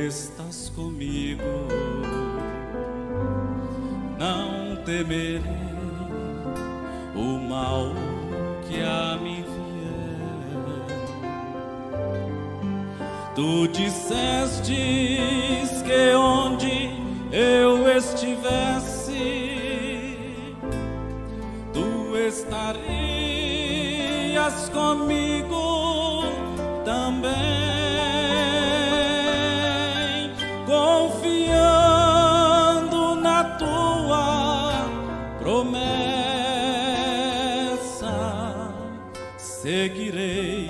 estás comigo, não temerei o mal que a mim vier. Tu dissestes que onde eu estivesse, tu estarias comigo também. Confiando na tua promessa, seguirei,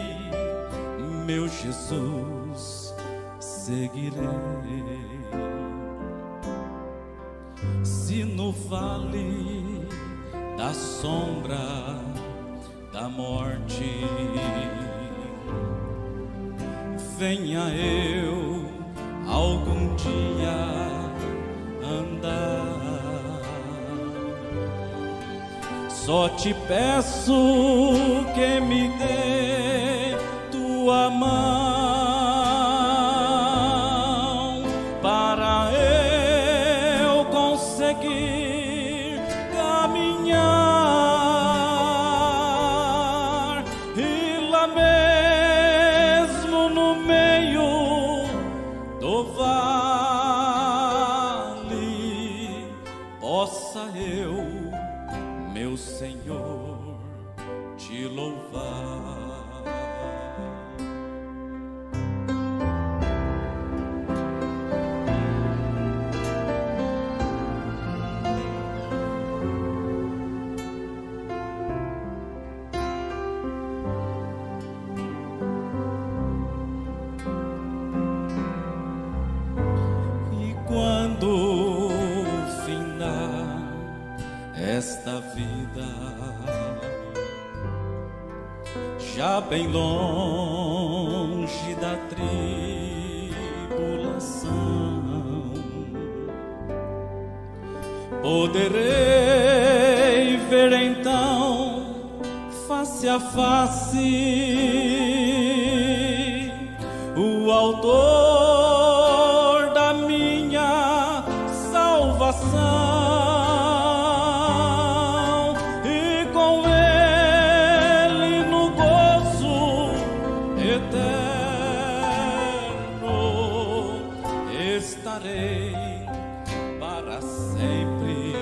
meu Jesus, seguirei. Se no vale da sombra da morte venha eu algum dia andar, só te peço que me dê tua mão para eu conseguir caminhar, e lá mesmo no meio do vale possa eu, meu Senhor, te louvar. Quando findar esta vida, já bem longe da tribulação, poderei ver então face a face o Autor da minha salvação, e com Ele no gozo eterno estarei para sempre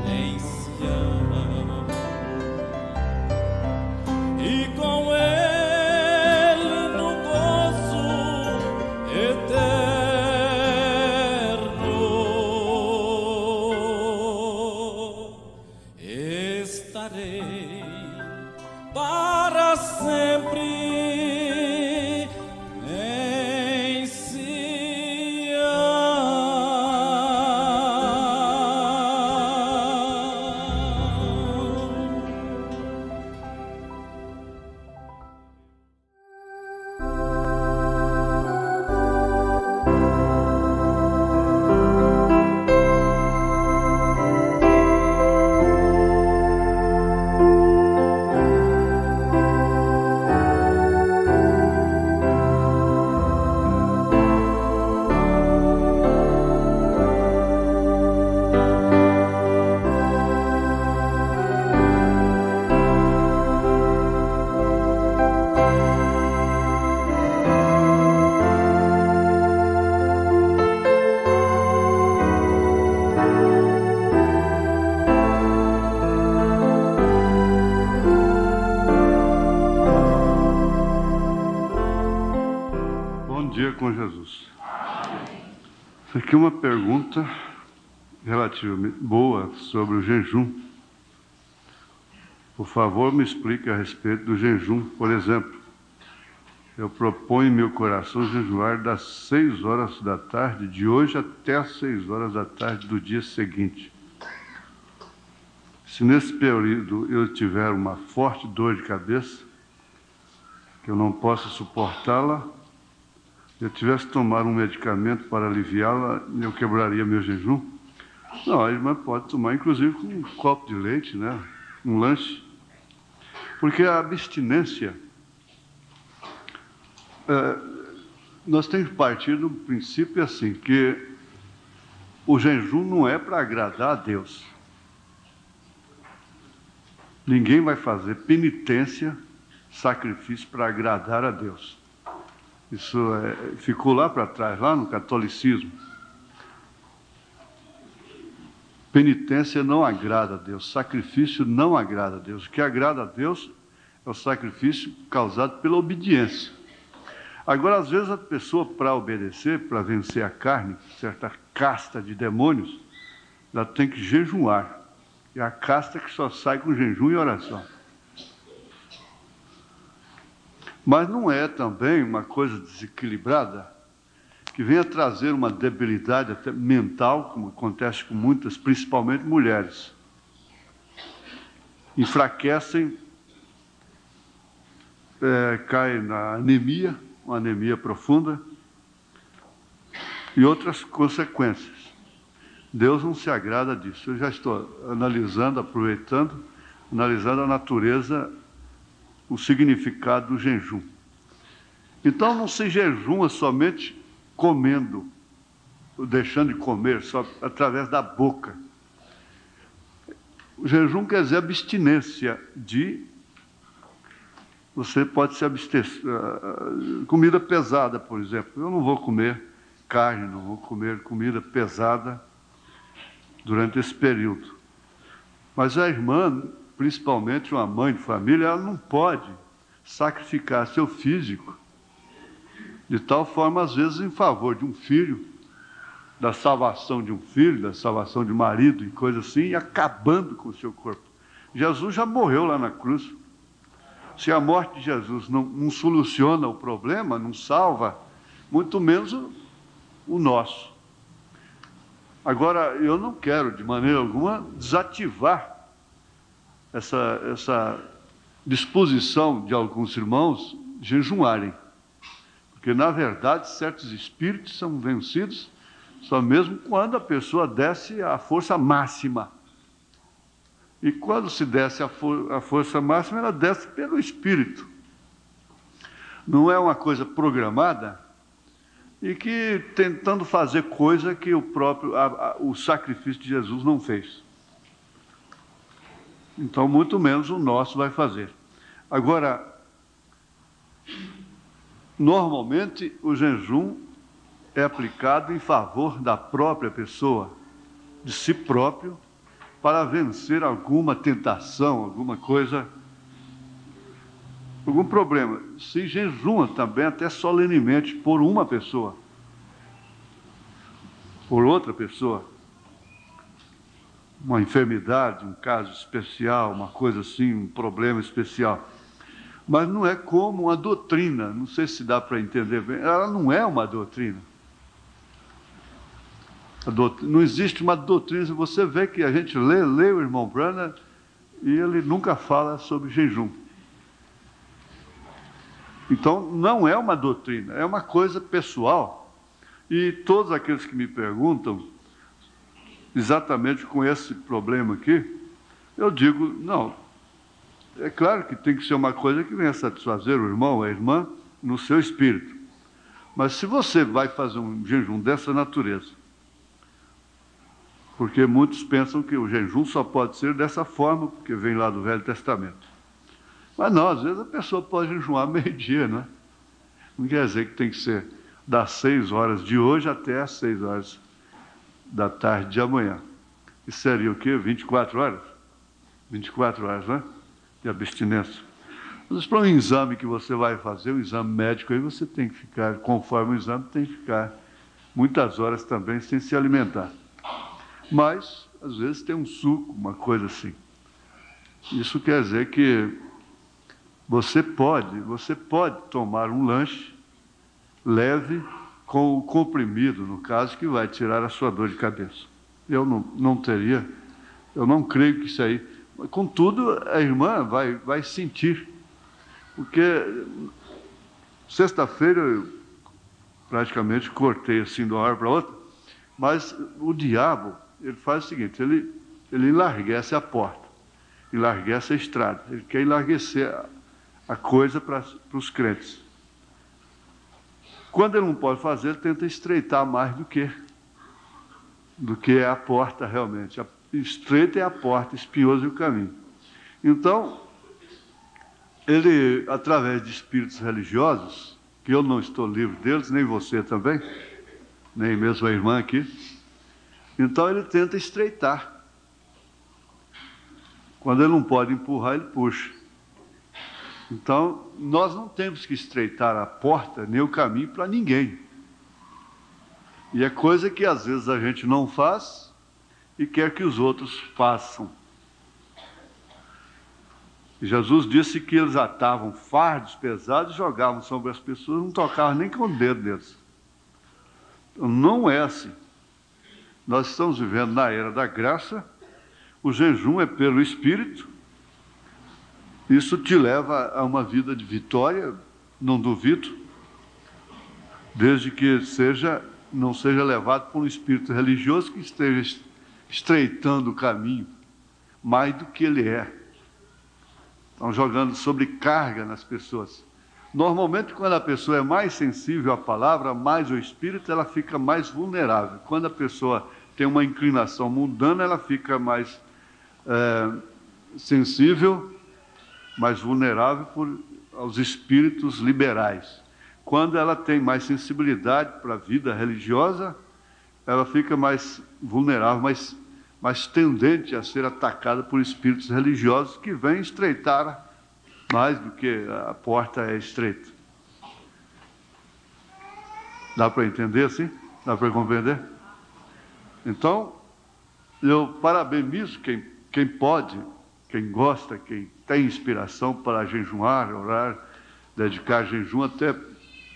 em Sião, e com Ele no gozo eterno estarei para sempre em Sião. Com Jesus. Isso aqui é uma pergunta relativamente boa sobre o jejum. Por favor, me explique a respeito do jejum. Por exemplo, eu proponho em meu coração jejuar das 6 horas da tarde de hoje até as 6 horas da tarde do dia seguinte. Se nesse período eu tiver uma forte dor de cabeça, que eu não possa suportá-la, eu tivesse que tomar um medicamento para aliviá-la, eu quebraria meu jejum? Não, a irmã pode tomar, inclusive, com um copo de leite, né? Um lanche. Porque a abstinência nós temos que partir do princípio assim, que o jejum não é para agradar a Deus. Ninguém vai fazer penitência, sacrifício para agradar a Deus. Isso ficou lá para trás, lá no catolicismo. Penitência não agrada a Deus, sacrifício não agrada a Deus. O que agrada a Deus é o sacrifício causado pela obediência. Agora, às vezes, a pessoa, para obedecer, para vencer a carne, certa casta de demônios, ela tem que jejuar. É a casta que só sai com jejum e oração. Mas não é também uma coisa desequilibrada, que venha trazer uma debilidade até mental, como acontece com muitas, principalmente mulheres. Enfraquecem, caem na anemia, uma anemia profunda, e outras consequências. Deus não se agrada disso. Eu já estou analisando, aproveitando, analisando a natureza, o significado do jejum. Então não se jejuma somente comendo, deixando de comer, só através da boca. O jejum quer dizer abstinência de... Você pode se abster... Comida pesada, por exemplo. Eu não vou comer carne, não vou comer comida pesada durante esse período. Mas a irmã, principalmente uma mãe de família, ela não pode sacrificar seu físico de tal forma, às vezes, em favor de um filho, da salvação de um filho, da salvação de marido e coisa assim, e acabando com o seu corpo. Jesus já morreu lá na cruz. Se a morte de Jesus não soluciona o problema, não salva, muito menos o nosso. Agora, eu não quero, de maneira alguma, desativar essa disposição de alguns irmãos jejuarem. Porque, na verdade, certos espíritos são vencidos só mesmo quando a pessoa desce à força máxima. E quando se desce a força máxima, ela desce pelo espírito. Não é uma coisa programada e que tentando fazer coisa que o sacrifício de Jesus não fez. Então, muito menos o nosso vai fazer. Agora, normalmente o jejum é aplicado em favor da própria pessoa, de si próprio, para vencer alguma tentação, alguma coisa, algum problema. Se jejuma também até solenemente por uma pessoa, por outra pessoa, uma enfermidade, um caso especial, uma coisa assim, um problema especial. Mas não é como uma doutrina, não sei se dá para entender bem, ela não é uma doutrina. Não existe uma doutrina. Você vê que a gente lê o irmão Branham e ele nunca fala sobre jejum. Então, não é uma doutrina, é uma coisa pessoal. E todos aqueles que me perguntam exatamente com esse problema aqui, eu digo, não, é claro que tem que ser uma coisa que venha satisfazer o irmão, a irmã, no seu espírito. Mas se você vai fazer um jejum dessa natureza, porque muitos pensam que o jejum só pode ser dessa forma, porque vem lá do Velho Testamento. Mas não, às vezes a pessoa pode jejuar meio-dia, né? Não quer dizer que tem que ser das 6 horas de hoje até as 6 horas da tarde de amanhã. Isso seria o quê? 24 horas? 24 horas, né? De abstinência. Mas para um exame que você vai fazer, um exame médico, aí você tem que ficar, conforme o exame, tem que ficar muitas horas também sem se alimentar. Mas, às vezes, tem um suco, uma coisa assim. Isso quer dizer que você pode tomar um lanche leve com o comprimido, no caso, que vai tirar a sua dor de cabeça. Eu não teria, eu não creio que isso aí... Contudo, a irmã vai sentir, porque sexta-feira eu praticamente cortei assim de uma hora para outra, mas o diabo, ele faz o seguinte, ele enlarguece a porta, enlarguece a estrada, ele quer enlarguecer a coisa para os crentes. Quando ele não pode fazer, ele tenta estreitar mais do que é a porta realmente. Estreita é a porta, espinhoso é o caminho. Então, ele, através de espíritos religiosos, que eu não estou livre deles, nem você também, nem mesmo a irmã aqui, então ele tenta estreitar. Quando ele não pode empurrar, ele puxa. Então, nós não temos que estreitar a porta nem o caminho para ninguém. E é coisa que às vezes a gente não faz e quer que os outros façam. Jesus disse que eles atavam fardos pesados e jogavam sobre as pessoas, não tocavam nem com o dedo deles. Então, não é assim. Nós estamos vivendo na era da graça, o jejum é pelo Espírito. Isso te leva a uma vida de vitória, não duvido, desde que não seja levado por um espírito religioso que esteja estreitando o caminho mais do que ele é. Estão jogando sobrecarga nas pessoas. Normalmente, quando a pessoa é mais sensível à palavra, mais ao espírito, ela fica mais vulnerável. Quando a pessoa tem uma inclinação mundana, ela fica mais sensível, mais vulnerável aos espíritos liberais. Quando ela tem mais sensibilidade para a vida religiosa, ela fica mais vulnerável, mais tendente a ser atacada por espíritos religiosos que vêm estreitar mais do que a porta é estreita. Dá para entender assim? Dá para compreender? Então, eu parabenizo quem pode, quem gosta, quem tem inspiração para jejuar, orar, dedicar jejum até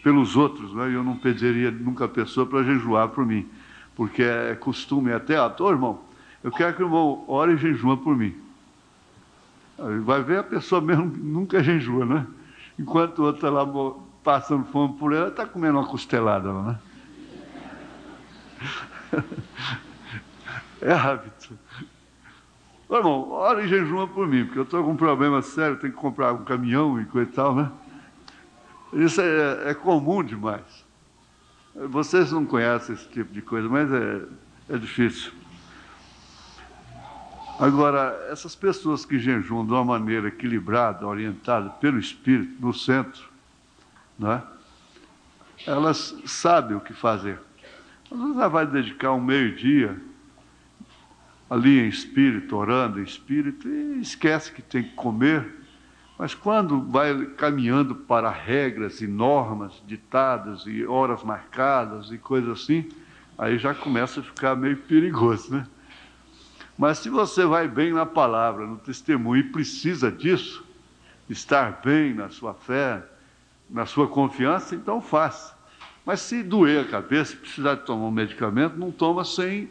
pelos outros, né? Eu não pediria nunca a pessoa para jejuar por mim, porque é costume, até irmão, eu quero que o irmão ore e jejua por mim. Aí vai ver, a pessoa mesmo nunca jejua, né? Enquanto o outro está lá passando fome por ela, está comendo uma costelada lá, né? É hábito. Ô, irmão, ora e jejuma por mim, porque eu estou com um problema sério, tenho que comprar um caminhão e coisa e tal, né? Isso é comum demais. Vocês não conhecem esse tipo de coisa, mas é difícil. Agora, essas pessoas que jejuam de uma maneira equilibrada, orientada pelo Espírito, no centro, né? Elas sabem o que fazer. Ela vai dedicar um meio-dia ali em espírito, orando em espírito, e esquece que tem que comer. Mas quando vai caminhando para regras e normas ditadas e horas marcadas e coisas assim, aí já começa a ficar meio perigoso, né? Mas se você vai bem na palavra, no testemunho, e precisa disso, estar bem na sua fé, na sua confiança, então faça. Mas se doer a cabeça, precisar de tomar um medicamento, não toma sem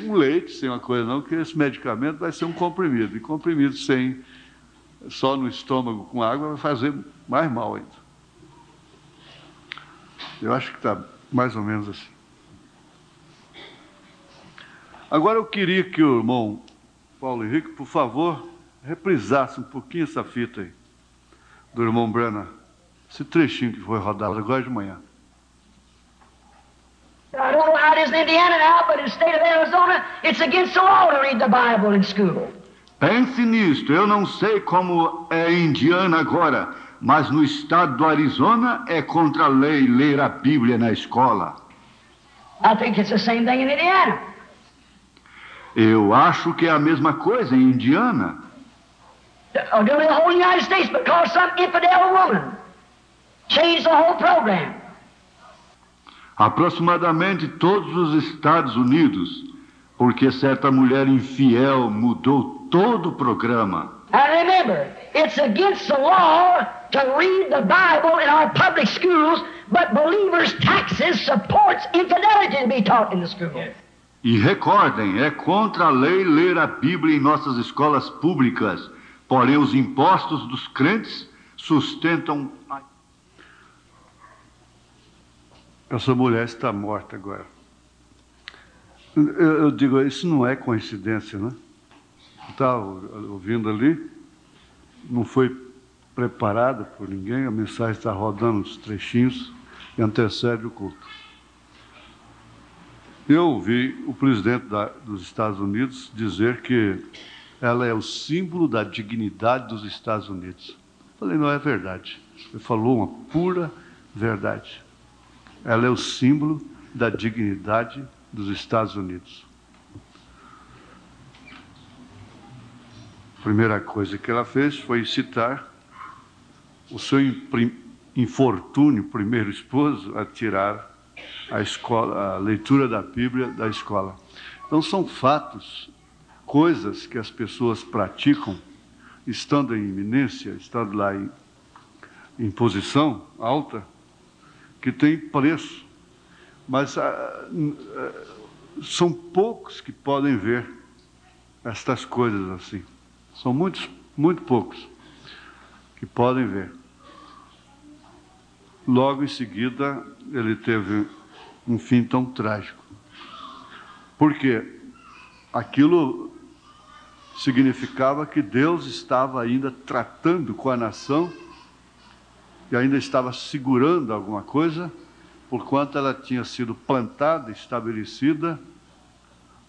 um leite, sem uma coisa não, porque esse medicamento vai ser um comprimido. E comprimido só no estômago com água vai fazer mais mal ainda. Eu acho que está mais ou menos assim. Agora eu queria que o irmão Paulo Henrique, por favor, reprisasse um pouquinho essa fita aí, do irmão Branham. Esse trechinho que foi rodado agora de manhã. I don't know how it is in Indiana now, but in the state of Arizona, it's against the law to read the Bible in school. Pense nisto, eu não sei como é em Indiana agora, mas no estado do Arizona é contra a lei ler a Bíblia na escola. I think it's the same thing in Indiana. Eu acho que é a mesma coisa em Indiana. During the whole United States, because some infidel woman changed the whole program. Aproximadamente todos os Estados Unidos, porque certa mulher infiel mudou todo o programa. And remember, it's against the law to read the Bible in our public schools, but believers' taxes supports infidelity to be taught in the school. E recordem, é contra a lei ler a Bíblia em nossas escolas públicas, porém os impostos dos crentes sustentam... Essa mulher está morta agora. Eu digo, isso não é coincidência, né? Está ouvindo ali, não foi preparada por ninguém, a mensagem está rodando uns trechinhos, antecede o culto. Eu ouvi o presidente dos Estados Unidos dizer que ela é o símbolo da dignidade dos Estados Unidos. Falei, não é verdade. Ele falou uma pura verdade. Ela é o símbolo da dignidade dos Estados Unidos. A primeira coisa que ela fez foi citar o seu infortúnio, primeiro esposo, a tirar a leitura da Bíblia da escola. Então são fatos, coisas que as pessoas praticam, estando em iminência, estando lá em posição alta, que tem preço. Mas são poucos que podem ver estas coisas assim. São muito poucos que podem ver. Logo em seguida, ele teve um fim tão trágico. Porque aquilo significava que Deus estava ainda tratando com a nação e ainda estava segurando alguma coisa, porquanto ela tinha sido plantada, estabelecida,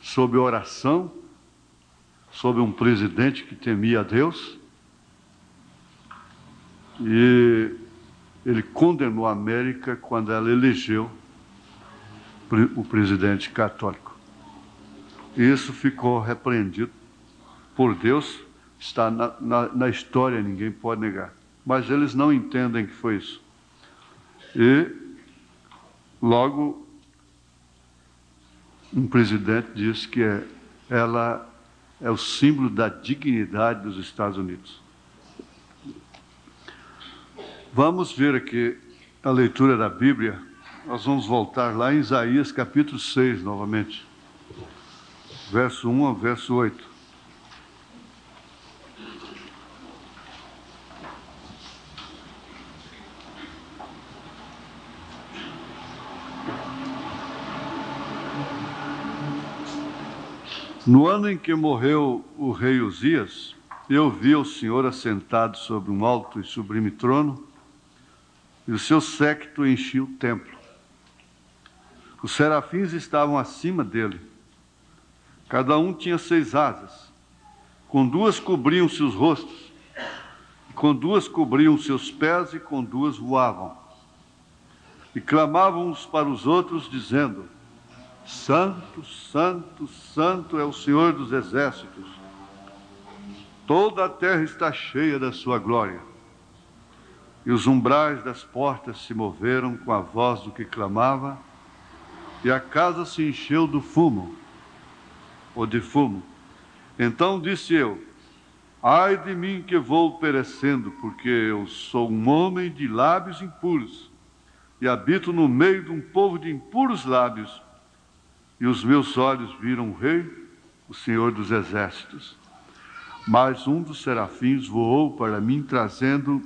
sob oração, sob um presidente que temia a Deus, e ele condenou a América quando ela elegeu o presidente católico. E isso ficou repreendido por Deus, está na história, ninguém pode negar. Mas eles não entendem que foi isso. E logo um presidente disse que ela é o símbolo da dignidade dos Estados Unidos. Vamos ver aqui a leitura da Bíblia. Nós vamos voltar lá em Isaías capítulo 6 novamente. Verso 1 ao verso 8. No ano em que morreu o rei Uzias, eu vi o Senhor assentado sobre um alto e sublime trono, e o seu séquito enchia o templo. Os serafins estavam acima dele. Cada um tinha 6 asas. Com 2 cobriam seus rostos, com 2 cobriam seus pés e com 2 voavam. E clamavam uns para os outros, dizendo: Santo, Santo, Santo é o Senhor dos exércitos. Toda a terra está cheia da sua glória. E os umbrais das portas se moveram com a voz do que clamava, e a casa se encheu do fumo, ou de fumo. Então disse eu: ai de mim que vou perecendo, porque eu sou um homem de lábios impuros, e habito no meio de um povo de impuros lábios, e os meus olhos viram o Rei, o Senhor dos exércitos. Mas um dos serafins voou para mim, trazendo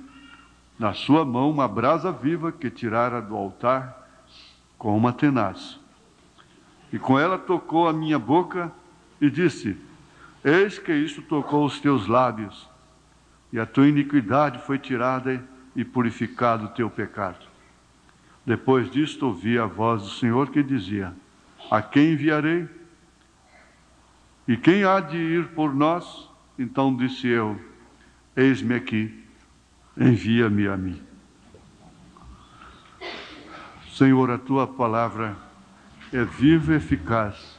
na sua mão uma brasa viva que tirara do altar com uma tenaz. E com ela tocou a minha boca e disse: eis que isto tocou os teus lábios, e a tua iniquidade foi tirada e purificado o teu pecado. Depois disto ouvi a voz do Senhor que dizia: a quem enviarei? E quem há de ir por nós? Então disse eu: eis-me aqui, envia-me a mim. Senhor, a tua palavra é viva e eficaz,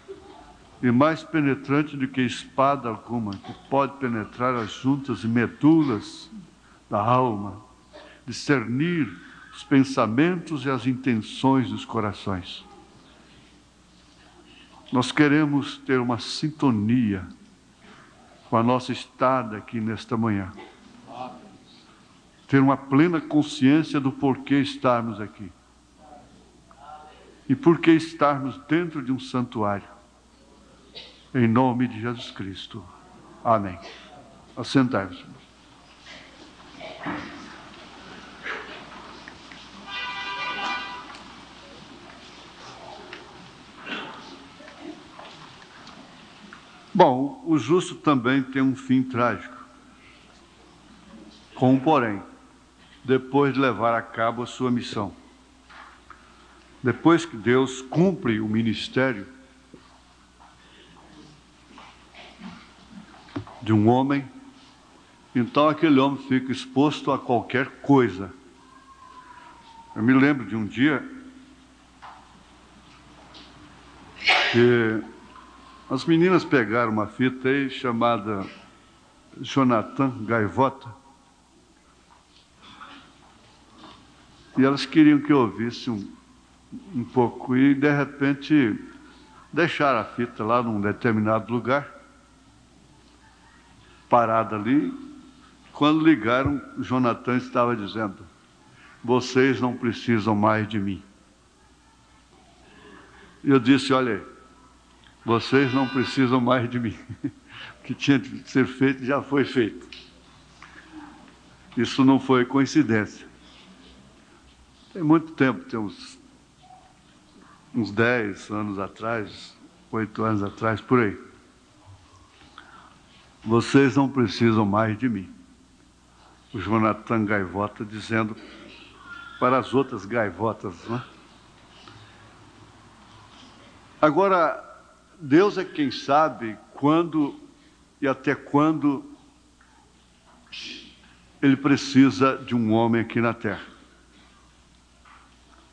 e mais penetrante do que espada alguma, que pode penetrar as juntas e medulas da alma, discernir os pensamentos e as intenções dos corações. Nós queremos ter uma sintonia com a nossa estada aqui nesta manhã. Ter uma plena consciência do porquê estarmos aqui. E porquê estarmos dentro de um santuário. Em nome de Jesus Cristo. Amém. Assentai-vos. Bom, o justo também tem um fim trágico. Com um porém, depois de levar a cabo a sua missão. Depois que Deus cumpre o ministério de um homem, então aquele homem fica exposto a qualquer coisa. Eu me lembro de um dia que as meninas pegaram uma fita aí chamada Jonathan Gaivota, e elas queriam que eu ouvisse um pouco, e de repente deixaram a fita lá num determinado lugar, parada ali. Quando ligaram, Jonathan estava dizendo: vocês não precisam mais de mim. E eu disse: olha aí, vocês não precisam mais de mim. O que tinha de ser feito já foi feito. Isso não foi coincidência. Tem muito tempo, tem uns 10 anos atrás, 8 anos atrás, por aí. Vocês não precisam mais de mim. O Jonathan Gaivota dizendo para as outras gaivotas, né? Agora, Deus é quem sabe quando e até quando Ele precisa de um homem aqui na terra.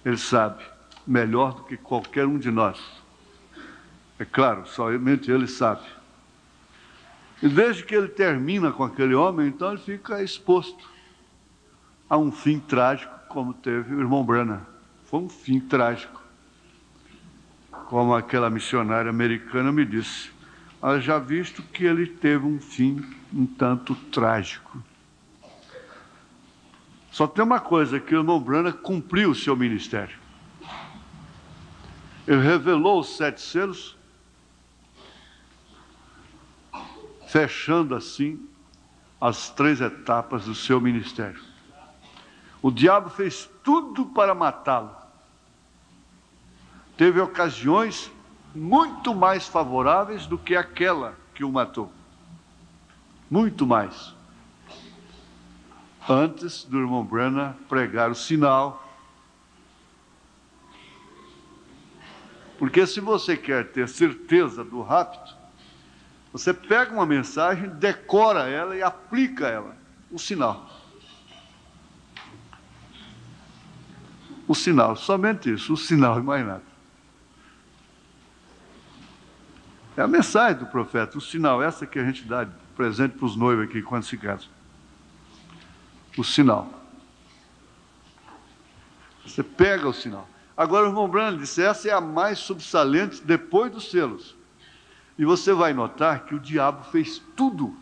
Ele sabe melhor do que qualquer um de nós. É claro, somente Ele sabe. E desde que Ele termina com aquele homem, então Ele fica exposto a um fim trágico, como teve o irmão Branham. Foi um fim trágico. Como aquela missionária americana me disse: já visto que ele teve um fim um tanto trágico. Só tem uma coisa, que o irmão Branham cumpriu o seu ministério. Ele revelou os 7 selos, fechando assim as 3 etapas do seu ministério. O diabo fez tudo para matá-lo. Teve ocasiões muito mais favoráveis do que aquela que o matou. Muito mais. Antes do irmão Branham pregar o sinal. Porque se você quer ter certeza do rapto, você pega uma mensagem, decora ela e aplica ela. O sinal. O sinal, somente isso, o sinal e mais nada. É a mensagem do profeta, o sinal, essa que a gente dá de presente para os noivos aqui quando se casam. O sinal. Você pega o sinal. Agora o irmão Branham disse: essa é a mais subsalente depois dos selos. E você vai notar que o diabo fez tudo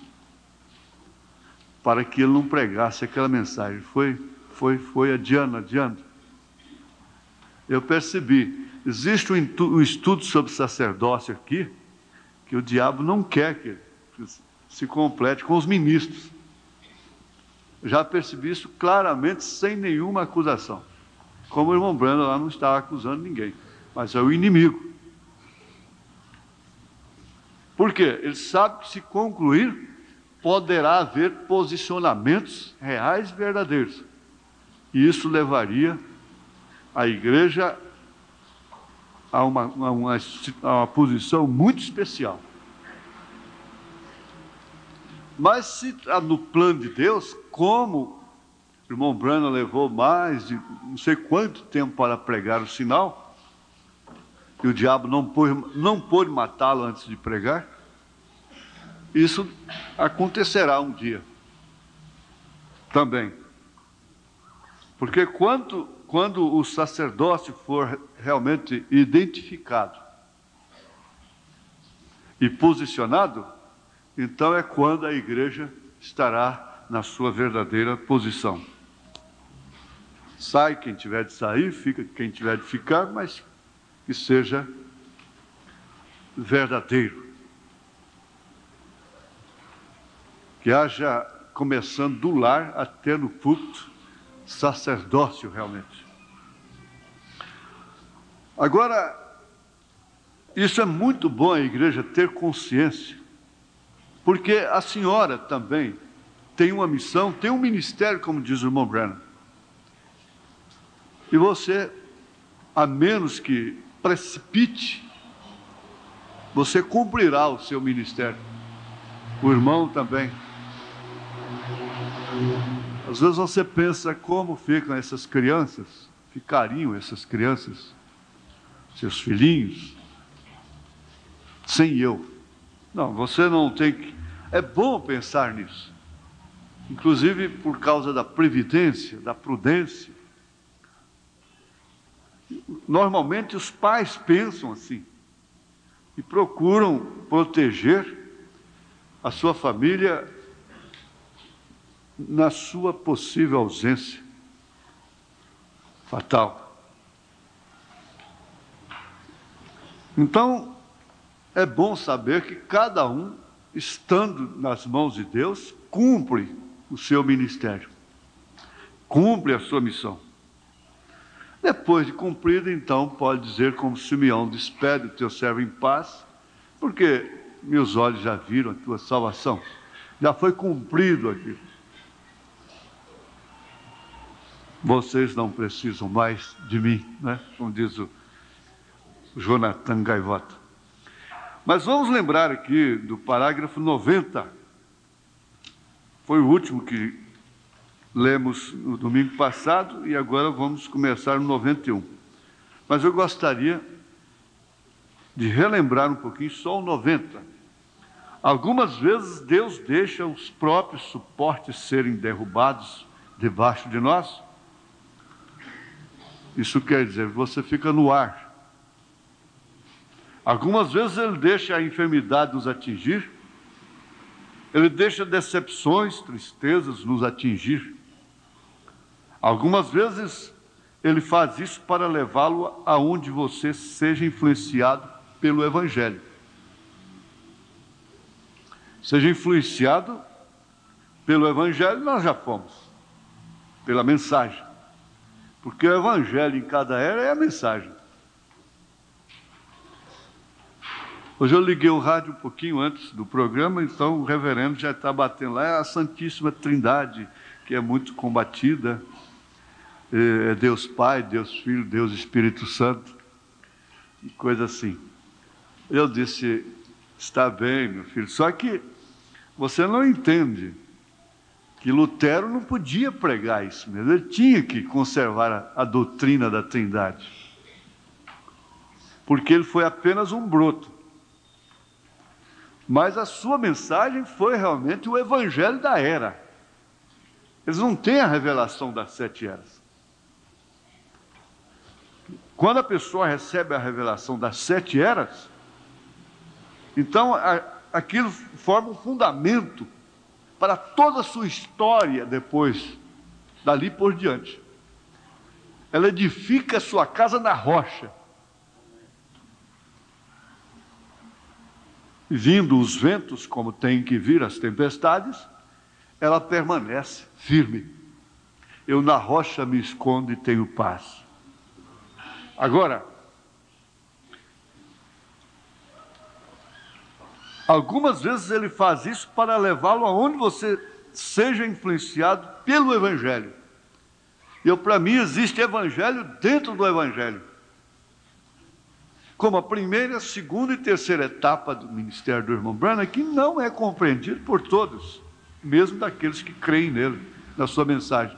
para que ele não pregasse aquela mensagem. Foi adiando. Eu percebi, existe um estudo sobre sacerdócio aqui, que o diabo não quer que se complete com os ministros. Já percebi isso claramente, sem nenhuma acusação. Como o irmão Branham lá não estava acusando ninguém, mas é o inimigo. Por quê? Ele sabe que se concluir, poderá haver posicionamentos reais e verdadeiros. E isso levaria a igreja a uma posição muito especial. Mas se no plano de Deus, como o irmão Branham levou mais de não sei quanto tempo para pregar o sinal, e o diabo não pôde matá-lo antes de pregar, isso acontecerá um dia também. Porque quando o sacerdócio for realmente identificado e posicionado, então é quando a igreja estará na sua verdadeira posição. Sai quem tiver de sair, fica quem tiver de ficar, mas que seja verdadeiro. Que haja, começando do lar até no culto, sacerdócio realmente. Agora, isso é muito bom a igreja ter consciência, porque a senhora também tem uma missão, tem um ministério, como diz o irmão Branham. E você a menos que precipite, você cumprirá o seu ministério. O irmão também. Às vezes você pensa como ficam essas crianças, ficariam essas crianças, seus filhinhos, sem eu. Não, você não tem que... É bom pensar nisso. Inclusive por causa da previdência, da prudência. Normalmente os pais pensam assim e procuram proteger a sua família na sua possível ausência fatal. Então, é bom saber que cada um, estando nas mãos de Deus, cumpre o seu ministério, cumpre a sua missão. Depois de cumprido, então, pode dizer como Simeão: despede o teu servo em paz, porque meus olhos já viram a tua salvação, já foi cumprido aquilo. Vocês não precisam mais de mim, né? Como diz o Jonathan Gaivota. Mas vamos lembrar aqui do parágrafo 90. Foi o último que lemos no domingo passado e agora vamos começar no 91. Mas eu gostaria de relembrar um pouquinho só o 90. Algumas vezes Deus deixa os próprios suportes serem derrubados debaixo de nós. Isso quer dizer que você fica no ar. Algumas vezes Ele deixa a enfermidade nos atingir. Ele deixa decepções, tristezas nos atingir. Algumas vezes Ele faz isso para levá-lo aonde você seja influenciado pelo Evangelho. Seja influenciado pelo Evangelho, nós já fomos. Pela mensagem. Porque o Evangelho em cada era é a mensagem. Hoje eu liguei o rádio um pouquinho antes do programa, então o reverendo já está batendo lá. É a Santíssima Trindade, que é muito combatida. É Deus Pai, Deus Filho, Deus Espírito Santo. E coisa assim. Eu disse: está bem, meu filho, só que você não entende que Lutero não podia pregar isso mesmo. Ele tinha que conservar a doutrina da Trindade. Porque ele foi apenas um broto. Mas a sua mensagem foi realmente o Evangelho da era. Eles não têm a revelação das 7 eras. Quando a pessoa recebe a revelação das 7 eras, então aquilo forma um fundamento para toda a sua história depois, dali por diante. Ela edifica a sua casa na rocha. Vindo os ventos, como tem que vir as tempestades, ela permanece firme. Eu na rocha me escondo e tenho paz. Agora, algumas vezes ele faz isso para levá-lo aonde você seja influenciado pelo Evangelho. Para mim, existe Evangelho dentro do Evangelho. Como a primeira, segunda e terceira etapa do ministério do irmão Branham, que não é compreendido por todos, mesmo daqueles que creem nele, na sua mensagem.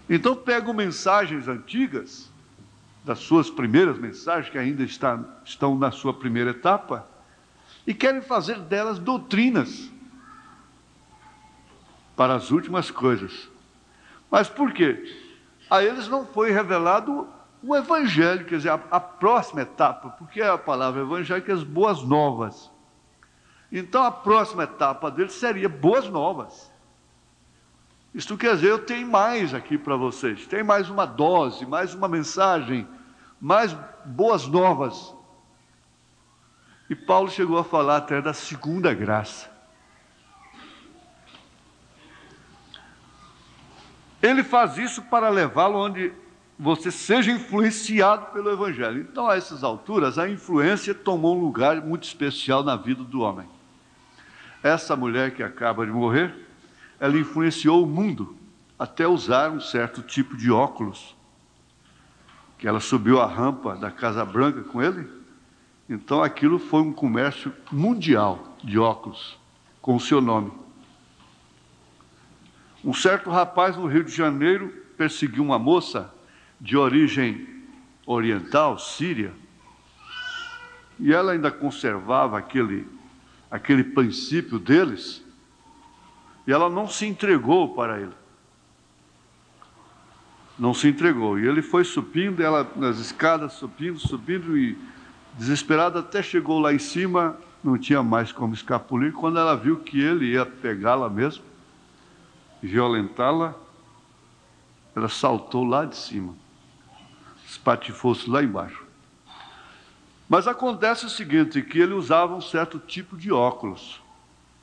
Então, pego mensagens antigas, das suas primeiras mensagens, que ainda estão na sua primeira etapa, e querem fazer delas doutrinas para as últimas coisas. Mas por quê? A eles não foi revelado o Evangelho, quer dizer, a próxima etapa, porque a palavra Evangelho é as boas novas. Então a próxima etapa deles seria boas novas. Isto quer dizer, eu tenho mais aqui para vocês, tem mais uma dose, mais uma mensagem, mais boas novas. E Paulo chegou a falar até da segunda graça. Ele faz isso para levá-lo onde você seja influenciado pelo Evangelho. Então, a essas alturas, a influência tomou um lugar muito especial na vida do homem. Essa mulher que acaba de morrer, ela influenciou o mundo até usar um certo tipo de óculos que ela subiu a rampa da Casa Branca com ele. Então aquilo foi um comércio mundial de óculos, com o seu nome. Um certo rapaz no Rio de Janeiro perseguiu uma moça de origem oriental, síria, e ela ainda conservava aquele princípio deles, e ela não se entregou para ele. Não se entregou. E ele foi subindo, ela nas escadas, subindo, e desesperada até chegou lá em cima, não tinha mais como escapulir. Quando ela viu que ele ia pegá-la mesmo, violentá-la, ela saltou lá de cima, espatifou-se lá embaixo. Mas acontece o seguinte, que ele usava um certo tipo de óculos.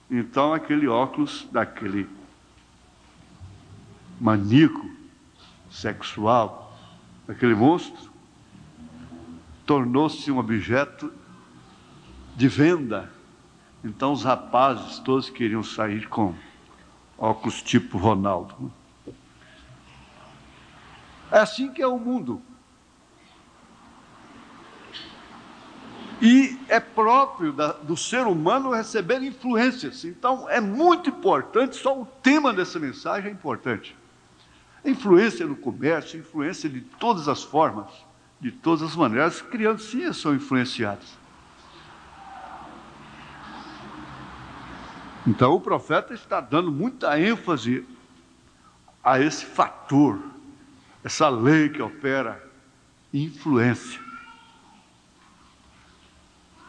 Então aquele óculos daquele maníaco sexual, aquele monstro, tornou-se um objeto de venda. Então os rapazes todos queriam sair com óculos tipo Ronaldo. É assim que é o mundo. E é próprio do ser humano receber influências. Então é muito importante, só o tema dessa mensagem é importante. Influência no comércio, influência de todas as formas, de todas as maneiras. As criancinhas são influenciadas. Então o profeta está dando muita ênfase a esse fator, essa lei que opera influência.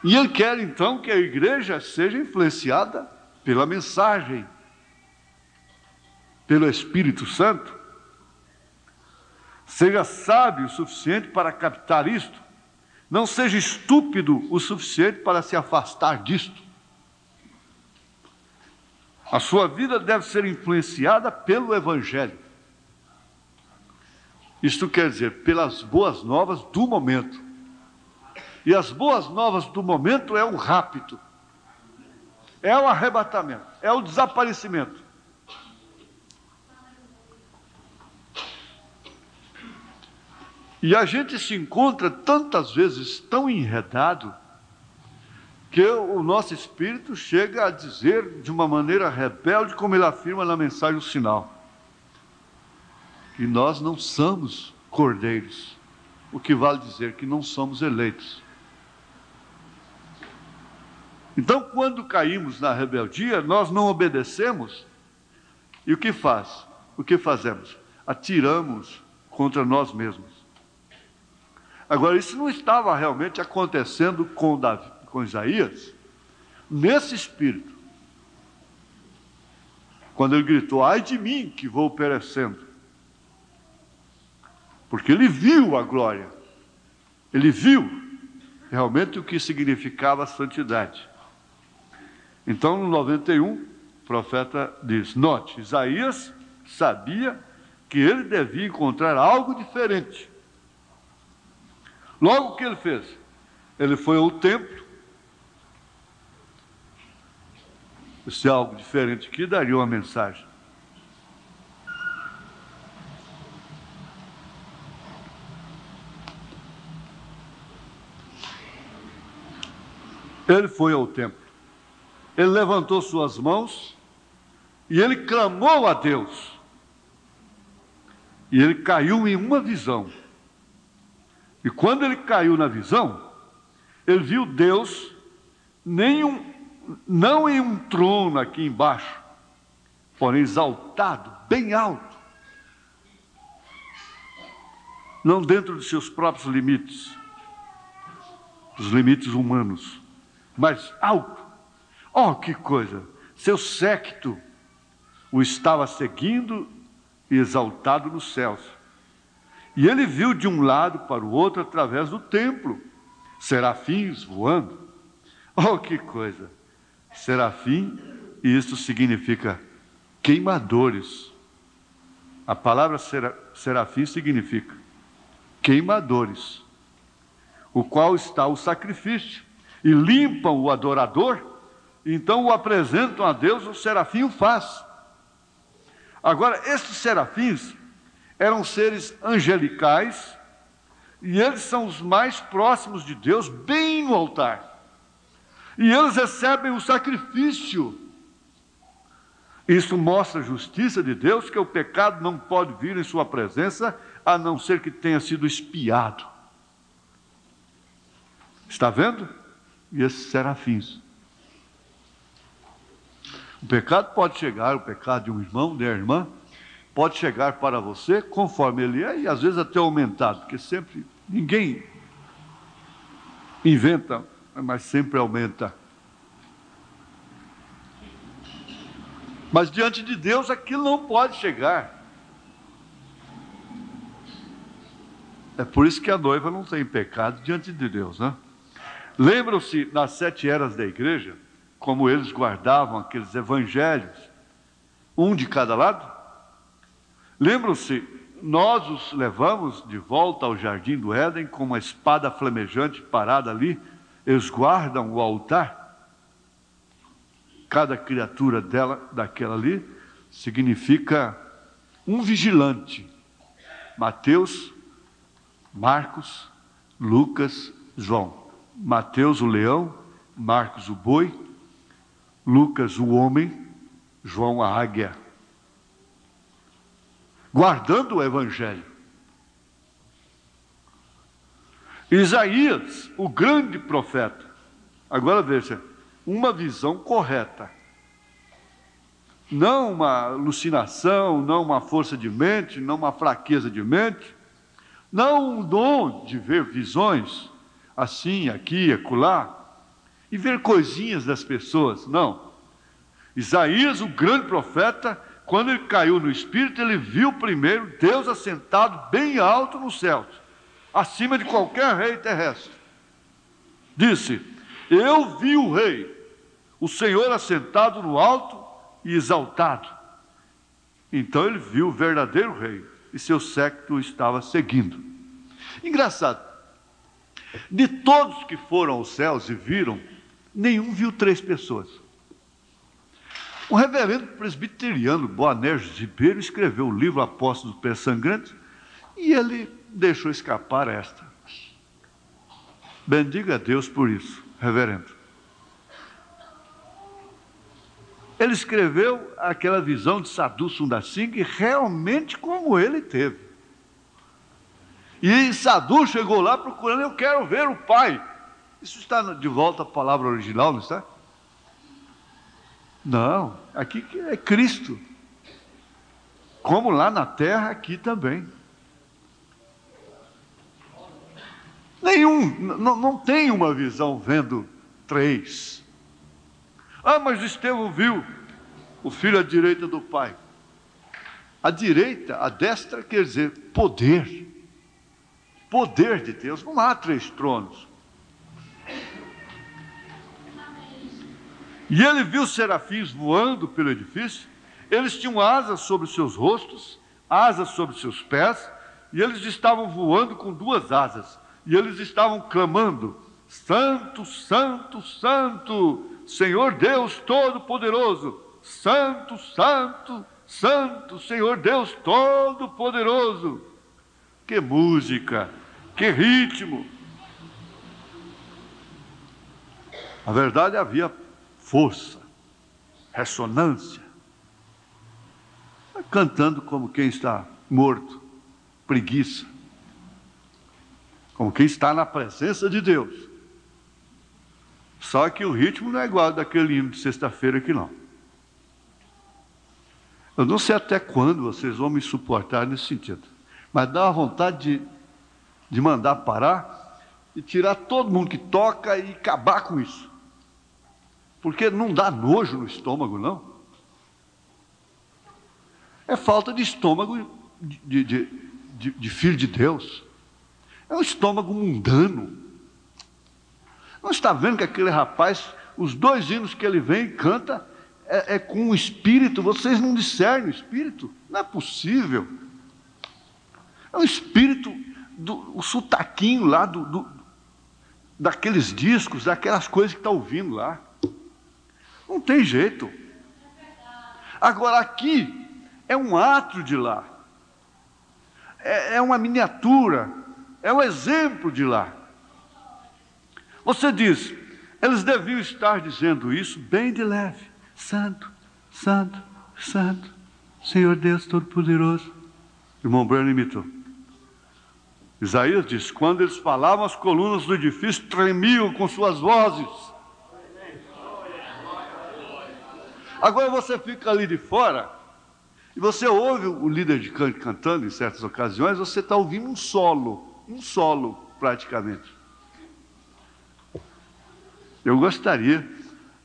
E ele quer então que a igreja seja influenciada pela mensagem, pelo Espírito Santo. Seja sábio o suficiente para captar isto. Não seja estúpido o suficiente para se afastar disto. A sua vida deve ser influenciada pelo Evangelho. Isto quer dizer, pelas boas novas do momento. E as boas novas do momento é o rapto, é o arrebatamento, é o desaparecimento. E a gente se encontra tantas vezes tão enredado que o nosso espírito chega a dizer de uma maneira rebelde, como ele afirma na mensagem O Sinal, que nós não somos cordeiros, o que vale dizer que não somos eleitos. Então, quando caímos na rebeldia, nós não obedecemos, e o que faz? O que fazemos? Atiramos contra nós mesmos. Agora, isso não estava realmente acontecendo com Isaías, nesse espírito. Quando ele gritou, ai de mim que vou perecendo. Porque ele viu a glória, ele viu realmente o que significava a santidade. Então, no 91, o profeta diz, note, Isaías sabia que ele devia encontrar algo diferente. Logo o que ele fez? Ele foi ao templo. Esse algo diferente aqui daria uma mensagem. Ele foi ao templo. Ele levantou suas mãos e ele clamou a Deus. E ele caiu em uma visão. E quando ele caiu na visão, ele viu Deus não em um trono aqui embaixo, porém exaltado, bem alto. Não dentro de seus próprios limites, os limites humanos, mas alto. Oh, que coisa! Seu séquito o estava seguindo e exaltado nos céus. E ele viu de um lado para o outro através do templo, serafins voando. Oh, que coisa! Serafim, e isso significa queimadores. A palavra serafim significa queimadores, o qual está o sacrifício, e limpam o adorador, então o apresentam a Deus, o serafim o faz. Agora, esses serafins eram seres angelicais E eles são os mais próximos de Deus, bem no altar. E eles recebem o sacrifício. Isso mostra a justiça de Deus, que o pecado não pode vir em sua presença, a não ser que tenha sido expiado. Está vendo? E esses serafins. O pecado pode chegar, o pecado de um irmão, de uma irmã, pode chegar para você conforme ele é, e às vezes até aumentado, porque sempre, ninguém inventa, mas sempre aumenta. Mas diante de Deus aquilo não pode chegar. É por isso que a noiva não tem pecado diante de Deus, né? Lembram-se das 7 eras da igreja, como eles guardavam aqueles evangelhos, um de cada lado? Lembram-se, nós os levamos de volta ao jardim do Éden com uma espada flamejante parada ali, eles guardam o altar. Cada criatura daquela ali significa um vigilante. Mateus, Marcos, Lucas, João. Mateus o leão, Marcos o boi, Lucas o homem, João a águia. Guardando o evangelho. Isaías, o grande profeta. Agora veja, uma visão correta. Não uma alucinação, não uma força de mente, não uma fraqueza de mente, não um dom de ver visões, assim, aqui, acolá, e ver coisinhas das pessoas, não. Isaías, o grande profeta, quando ele caiu no Espírito, ele viu primeiro Deus assentado bem alto nos céus, acima de qualquer rei terrestre. Disse, eu vi o rei, o Senhor assentado no alto e exaltado. Então ele viu o verdadeiro rei, e seu séquito o estava seguindo. Engraçado, de todos que foram aos céus e viram, nenhum viu 3 pessoas. O reverendo presbiteriano Boanerges Ribeiro escreveu o livro Apóstolos dos Pés Sangrantes, e ele deixou escapar esta. Bendiga a Deus por isso, reverendo. Ele escreveu aquela visão de Sadhu Sundar Singh realmente como ele teve. E Sadhu chegou lá procurando, eu quero ver o Pai. Isso está de volta à palavra original, não está? Não, aqui é Cristo. Como lá na terra, aqui também. Não tem uma visão vendo 3. Ah, mas Estevão viu o filho à direita do Pai. A direita, a destra, quer dizer poder. Poder de Deus. Não há 3 tronos. E ele viu os serafins voando pelo edifício. Eles tinham asas sobre os seus rostos, asas sobre os seus pés, e eles estavam voando com 2 asas. E eles estavam clamando, Santo, Santo, Santo, Senhor Deus Todo-Poderoso, Santo, Santo, Santo, Senhor Deus Todo-Poderoso. Que música, que ritmo. Na verdade havia força, ressonância, cantando como quem está morto, preguiça, como quem está na presença de Deus. Só que o ritmo não é igual daquele hino de sexta-feira aqui não. Eu não sei até quando vocês vão me suportar nesse sentido, mas dá uma vontade de mandar parar e tirar todo mundo que toca e acabar com isso. Porque não dá nojo no estômago, não. É falta de estômago de filho de Deus. É um estômago mundano. Não está vendo que aquele rapaz, os 2 hinos que ele vem e canta, é com o espírito, vocês não discernem o espírito? Não é possível. É um espírito, o sotaquinho lá, daqueles discos, daquelas coisas que está ouvindo lá. Não tem jeito. Agora aqui é um átrio de lá. É uma miniatura é o exemplo de lá. Você diz, eles deviam estar dizendo isso bem de leve. Santo, santo, santo, Senhor Deus Todo-Poderoso. Irmão Branham imitou. Isaías diz, quando eles falavam, as colunas do edifício tremiam com suas vozes. Agora você fica ali de fora, e você ouve o líder de canto cantando em certas ocasiões, você está ouvindo um solo praticamente. Eu gostaria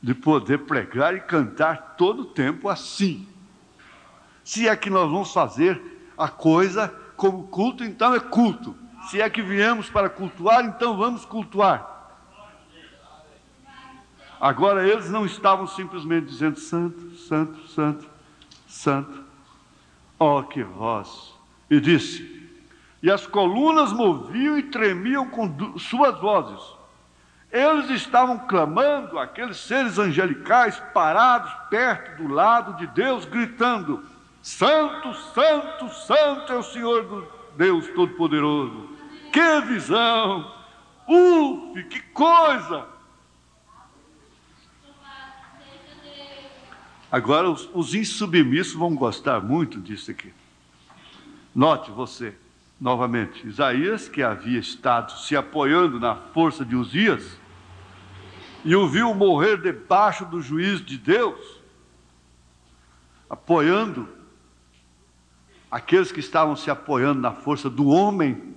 de poder pregar e cantar todo o tempo assim. Se é que nós vamos fazer a coisa como culto, então é culto. Se é que viemos para cultuar, então vamos cultuar. Agora eles não estavam simplesmente dizendo santo, santo, santo, santo. Oh, que voz! E disse, e as colunas moviam e tremiam com suas vozes. Eles estavam clamando, aqueles seres angelicais parados perto do lado de Deus, gritando, santo, santo, santo é o Senhor do Deus Todo-Poderoso. Que visão! Que coisa! Agora os insubmissos vão gostar muito disso aqui. Note você, novamente, Isaías, que havia estado se apoiando na força de Uzias, e o viu morrer debaixo do juízo de Deus, apoiando aqueles que estavam se apoiando na força do homem,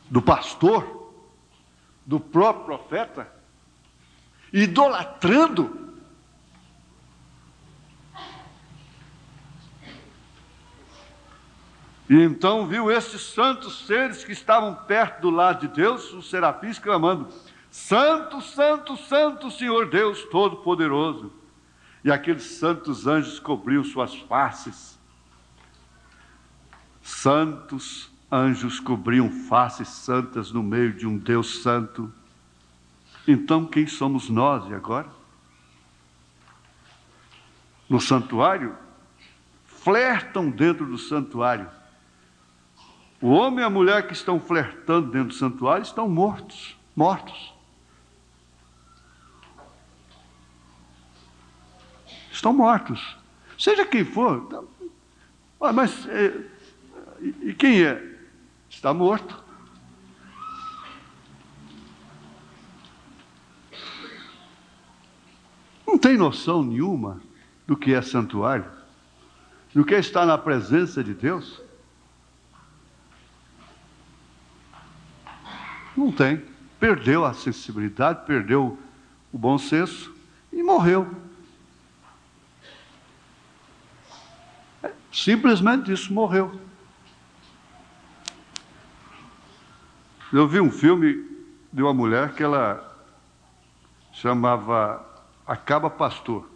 do pastor, do próprio profeta, idolatrando. E então viu esses santos seres que estavam perto do lado de Deus, os serafins clamando, santo, santo, santo, Senhor Deus Todo-Poderoso. E aqueles santos anjos cobriam suas faces. Santos anjos cobriam faces santas no meio de um Deus santo. Então quem somos nós e agora? No santuário, flertam dentro do santuário. O homem e a mulher que estão flertando dentro do santuário estão mortos. Estão mortos. Seja quem for. Mas e quem é? Está morto. Não tem noção nenhuma do que é santuário, do que é estar na presença de Deus. Não tem. Perdeu a sensibilidade, perdeu o bom senso e morreu. Simplesmente isso, morreu. Eu vi um filme de uma mulher que ela chamava Acaba Pastor.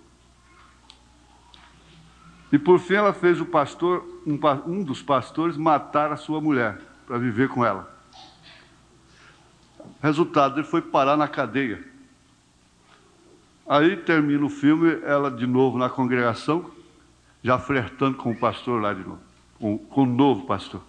E por fim ela fez o pastor, um dos pastores, matar a sua mulher para viver com ela. Resultado, ele foi parar na cadeia. Aí termina o filme, ela de novo na congregação, já flertando com o pastor lá de novo, com o novo pastor.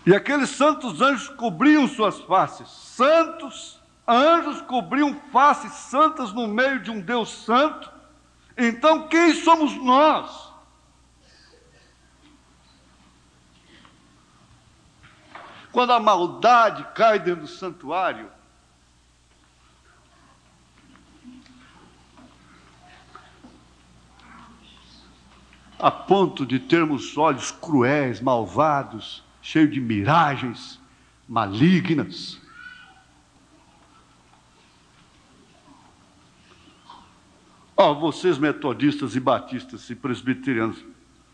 E aqueles santos anjos cobriam suas faces. Santos anjos cobriam faces santas no meio de um Deus santo. Então quem somos nós? Quando a maldade cai dentro do santuário, a ponto de termos olhos cruéis, malvados, cheios de miragens malignas. Vocês metodistas e batistas e presbiterianos,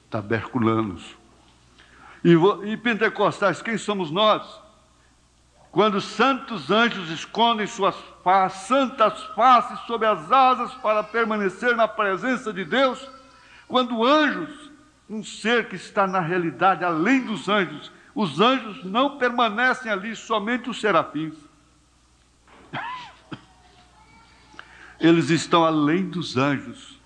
taberculanos, e pentecostais, quem somos nós? Quando santos anjos escondem suas santas faces sob as asas para permanecer na presença de Deus, quando anjos, um ser que está na realidade além dos anjos, os anjos não permanecem ali, somente os serafins. Eles estão além dos anjos,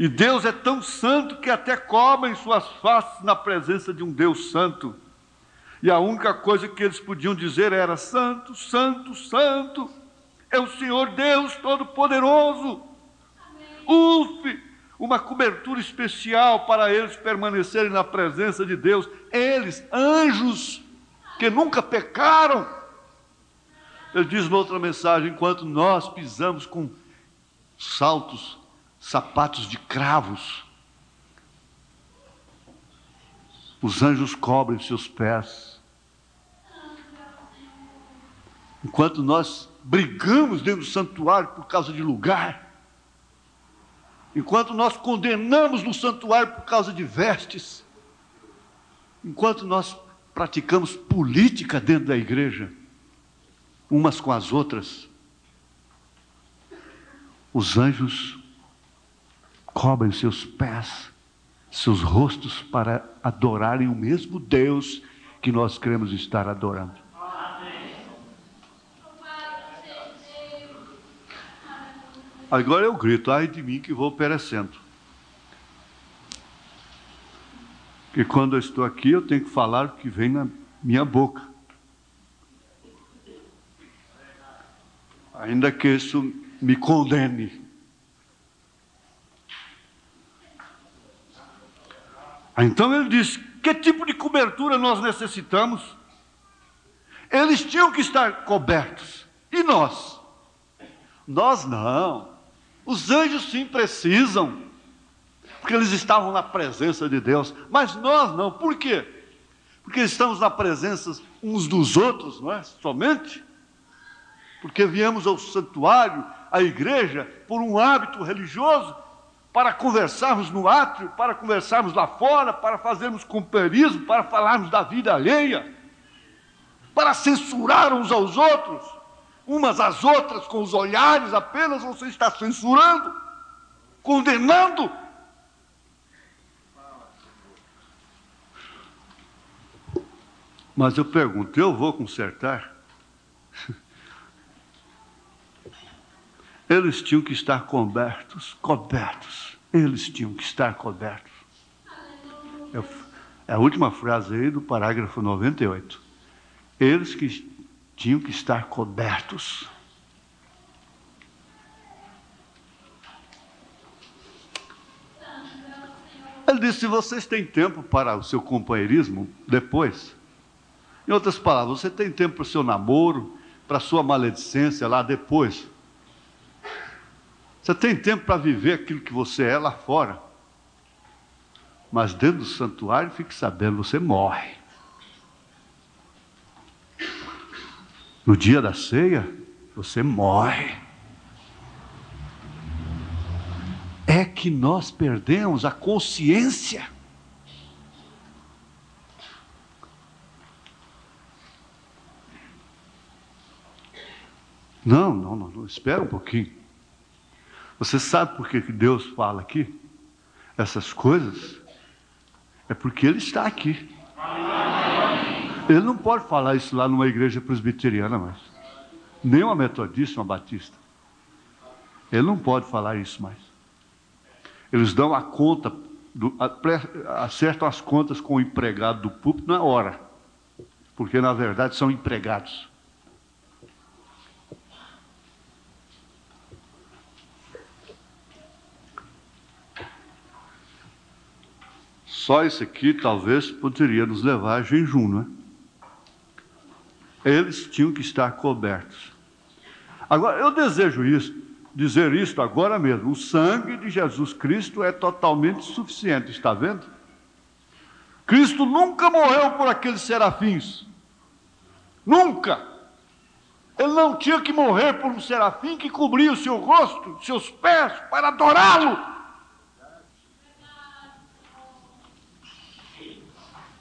E Deus é tão santo que até cobrem suas faces na presença de um Deus santo. E a única coisa que eles podiam dizer era: santo, santo, santo, é o Senhor Deus Todo-Poderoso. Uma cobertura especial para eles permanecerem na presença de Deus. Eles, anjos, que nunca pecaram. Ele diz noutra mensagem: enquanto nós pisamos com sapatos de cravos, os anjos cobrem seus pés. Enquanto nós brigamos dentro do santuário por causa de lugar, enquanto nós condenamos no santuário por causa de vestes, enquanto nós praticamos política dentro da igreja, umas com as outras, os anjos cobrem seus pés, seus rostos, para adorarem o mesmo Deus que nós queremos estar adorando. Agora eu grito: ai de mim que vou perecendo. Porque quando eu estou aqui, eu tenho que falar o que vem na minha boca. Ainda que isso me condene. Então ele diz: que tipo de cobertura nós necessitamos? Eles tinham que estar cobertos. E nós? Nós não. Os anjos sim precisam, porque eles estavam na presença de Deus. Mas nós não. Por quê? Porque estamos na presença uns dos outros, não é? Somente. Porque viemos ao santuário, à igreja, por um hábito religioso, para conversarmos no átrio, para conversarmos lá fora, para fazermos companheirismo, para falarmos da vida alheia, para censurar uns aos outros, umas às outras com os olhares apenas. Você está censurando, condenando. Mas eu pergunto: eu vou consertar? Eles tinham que estar cobertos. Eles tinham que estar cobertos. É a última frase aí do parágrafo 98. Eles que tinham que estar cobertos. Ele disse: se vocês têm tempo para o seu companheirismo, depois. Em outras palavras, você tem tempo para o seu namoro, para a sua maledicência lá depois. Você tem tempo para viver aquilo que você é lá fora. Mas dentro do santuário, fique sabendo, você morre. No dia da ceia, você morre. É que nós perdemos a consciência. Não, espera um pouquinho. Você sabe por que Deus fala aqui essas coisas? É porque Ele está aqui. Ele não pode falar isso lá numa igreja presbiteriana mais, nem uma metodista, uma batista. Ele não pode falar isso mais. Eles dão a conta, acertam as contas com o empregado do púlpito na hora, porque na verdade são empregados. Só isso aqui talvez poderia nos levar a jejum, não é? Eles tinham que estar cobertos. Agora, eu desejo dizer isto agora mesmo. O sangue de Jesus Cristo é totalmente suficiente, está vendo? Cristo nunca morreu por aqueles serafins. Nunca. Ele não tinha que morrer por um serafim que cobria o seu rosto, seus pés, para adorá-lo.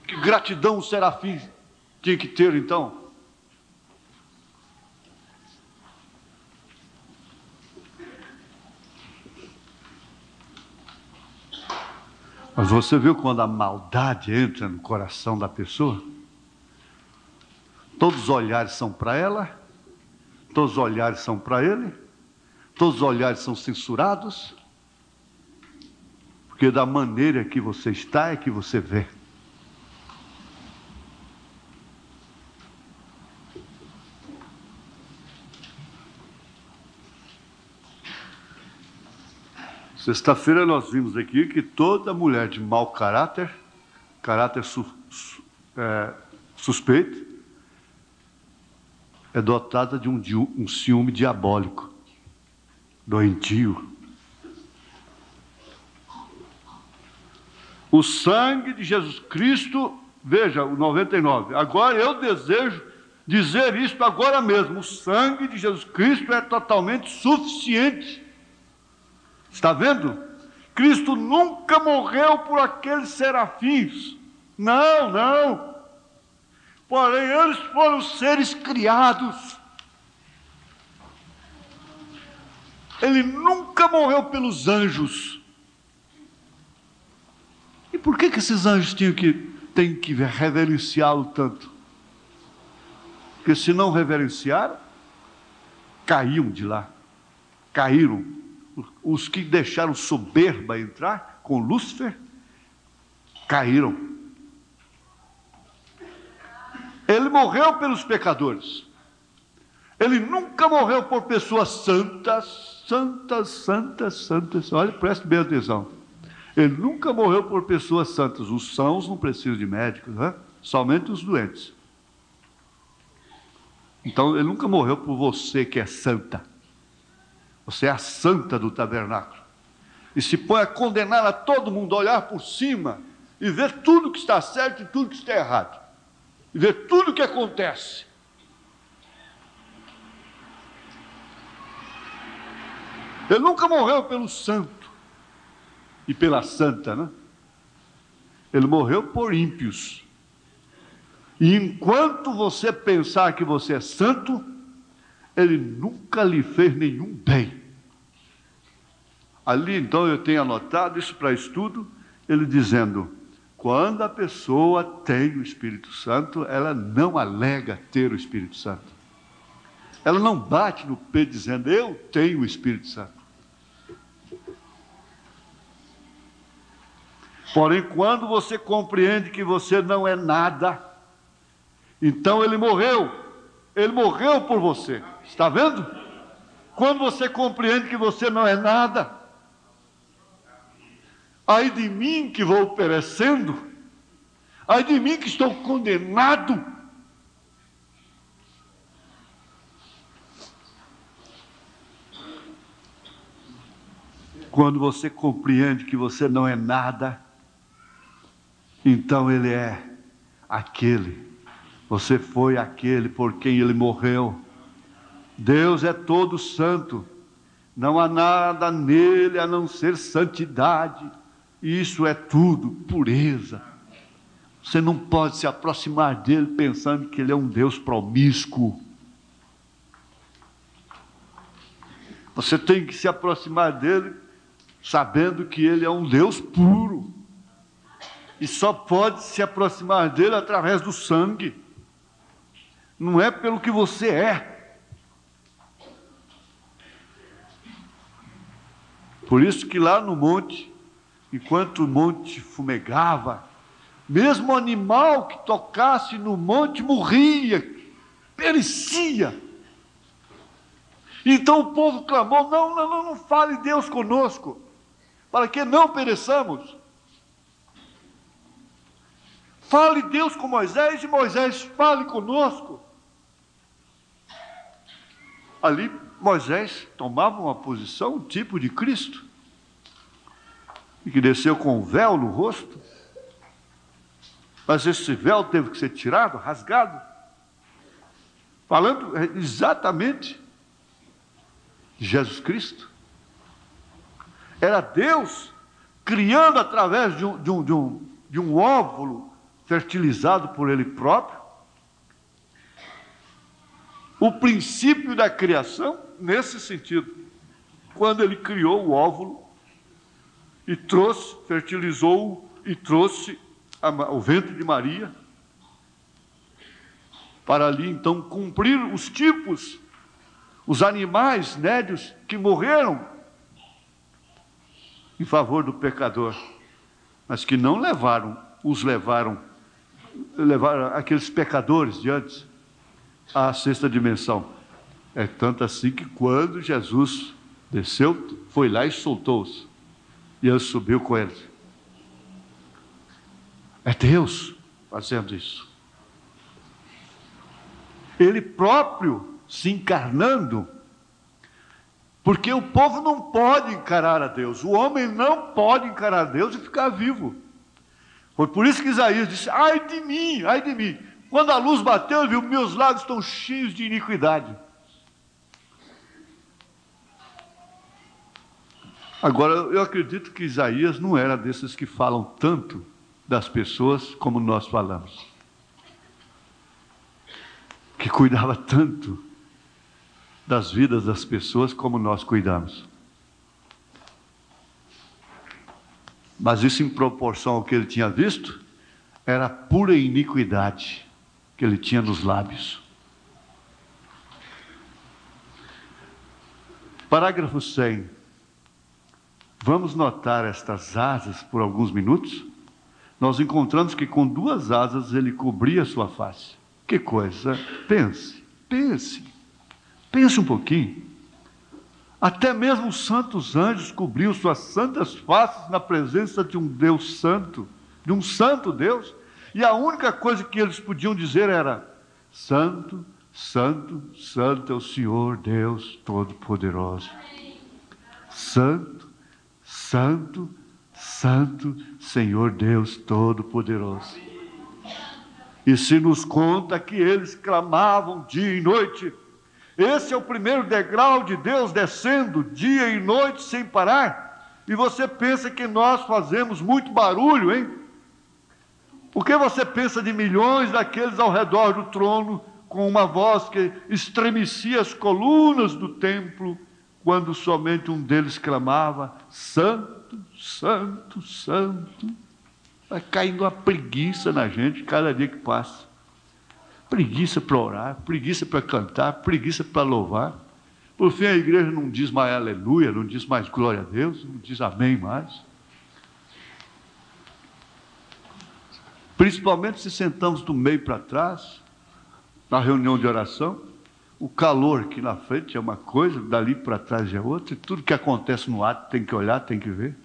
Que gratidão o serafim tinha que ter, então? Mas você viu quando a maldade entra no coração da pessoa? Todos os olhares são para ela, todos os olhares são para ele, todos os olhares são censurados. Porque da maneira que você está é que você vê. Sexta-feira nós vimos aqui que toda mulher de mau caráter, suspeito, é dotada de um ciúme diabólico, doentio. O sangue de Jesus Cristo, veja, o 99. Agora eu desejo dizer isto agora mesmo. O sangue de Jesus Cristo é totalmente suficiente. Está vendo? Cristo nunca morreu por aqueles serafins. Não, não. Porém, eles foram seres criados. Ele nunca morreu pelos anjos. E por que esses anjos têm que reverenciá-lo tanto? Porque se não reverenciaram, caíam de lá. Caíram. Os que deixaram soberba entrar com Lúcifer, caíram. Ele morreu pelos pecadores. Ele nunca morreu por pessoas santas. Olha, preste bem atenção. Ele nunca morreu por pessoas santas. Os sãos não precisam de médicos, né? Somente os doentes. Então, ele nunca morreu por você que é santa. Você é a santa do tabernáculo. E se põe a condenar a todo mundo, a olhar por cima e ver tudo que está certo e tudo que está errado. E ver tudo o que acontece. Ele nunca morreu pelo santo e pela santa, né? Ele morreu por ímpios. E enquanto você pensar que você é santo, ele nunca lhe fez nenhum bem. Ali, então, eu tenho anotado isso para estudo, ele dizendo, quando a pessoa tem o Espírito Santo, ela não alega ter o Espírito Santo. Ela não bate no peito dizendo, eu tenho o Espírito Santo. Porém, quando você compreende que você não é nada, então ele morreu por você. Está vendo? Quando você compreende que você não é nada, ai de mim que vou perecendo, ai de mim que estou condenado. Quando você compreende que você não é nada, então ele é aquele. Você foi aquele por quem ele morreu. Deus é todo santo. Não há nada nele a não ser santidade. Isso é tudo, pureza. Você não pode se aproximar dele pensando que ele é um Deus promíscuo. Você tem que se aproximar dele sabendo que ele é um Deus puro. E só pode se aproximar dele através do sangue. Não é pelo que você é. Por isso que lá no monte, enquanto o monte fumegava, mesmo o animal que tocasse no monte morria, perecia. Então o povo clamou, não fale Deus conosco, para que não pereçamos. Fale Deus com Moisés, e Moisés fale conosco. Ali Moisés tomava uma posição, um tipo de Cristo, e que desceu com um véu no rosto, mas esse véu teve que ser tirado, rasgado, falando exatamente de Jesus Cristo. Era Deus criando através de um óvulo fertilizado por Ele próprio, o princípio da criação nesse sentido. Quando Ele criou o óvulo e trouxe, fertilizou e trouxe o ventre de Maria, para ali então cumprir os tipos, os animais nédios que morreram em favor do pecador, mas que não levaram aqueles pecadores de antes à sexta dimensão. É tanto assim que quando Jesus desceu, foi lá e soltou-os, e ele subiu com eles. É Deus fazendo isso. Ele próprio se encarnando, porque o povo não pode encarar a Deus, o homem não pode encarar a Deus e ficar vivo. Foi por isso que Isaías disse: ai de mim, ai de mim. Quando a luz bateu, ele viu: meus lábios estão cheios de iniquidade. Agora, eu acredito que Isaías não era desses que falam tanto das pessoas como nós falamos, que cuidava tanto das vidas das pessoas como nós cuidamos. Mas isso, em proporção ao que ele tinha visto, era pura iniquidade que ele tinha nos lábios. Parágrafo 100. Vamos notar estas asas por alguns minutos. Nós encontramos que com 2 asas ele cobria a sua face. Que coisa! Pense um pouquinho. Até mesmo os santos anjos cobriam suas santas faces na presença de um Deus santo, de um santo Deus, e a única coisa que eles podiam dizer era: santo, santo, santo é o Senhor Deus Todo-Poderoso. Santo, santo, santo, Senhor Deus Todo-Poderoso. E se nos conta que eles clamavam dia e noite. Esse é o primeiro degrau de Deus descendo dia e noite sem parar. E você pensa que nós fazemos muito barulho, hein? O que você pensa de milhões daqueles ao redor do trono, com uma voz que estremecia as colunas do templo, quando somente um deles clamava: santo, santo, santo? Vai caindo uma preguiça na gente cada dia que passa. Preguiça para orar, preguiça para cantar, preguiça para louvar. Por fim, a igreja não diz mais aleluia, não diz mais glória a Deus, não diz amém mais. Principalmente se sentamos do meio para trás, na reunião de oração, o calor aqui na frente é uma coisa, dali para trás é outra, e tudo que acontece no ato tem que olhar, tem que ver.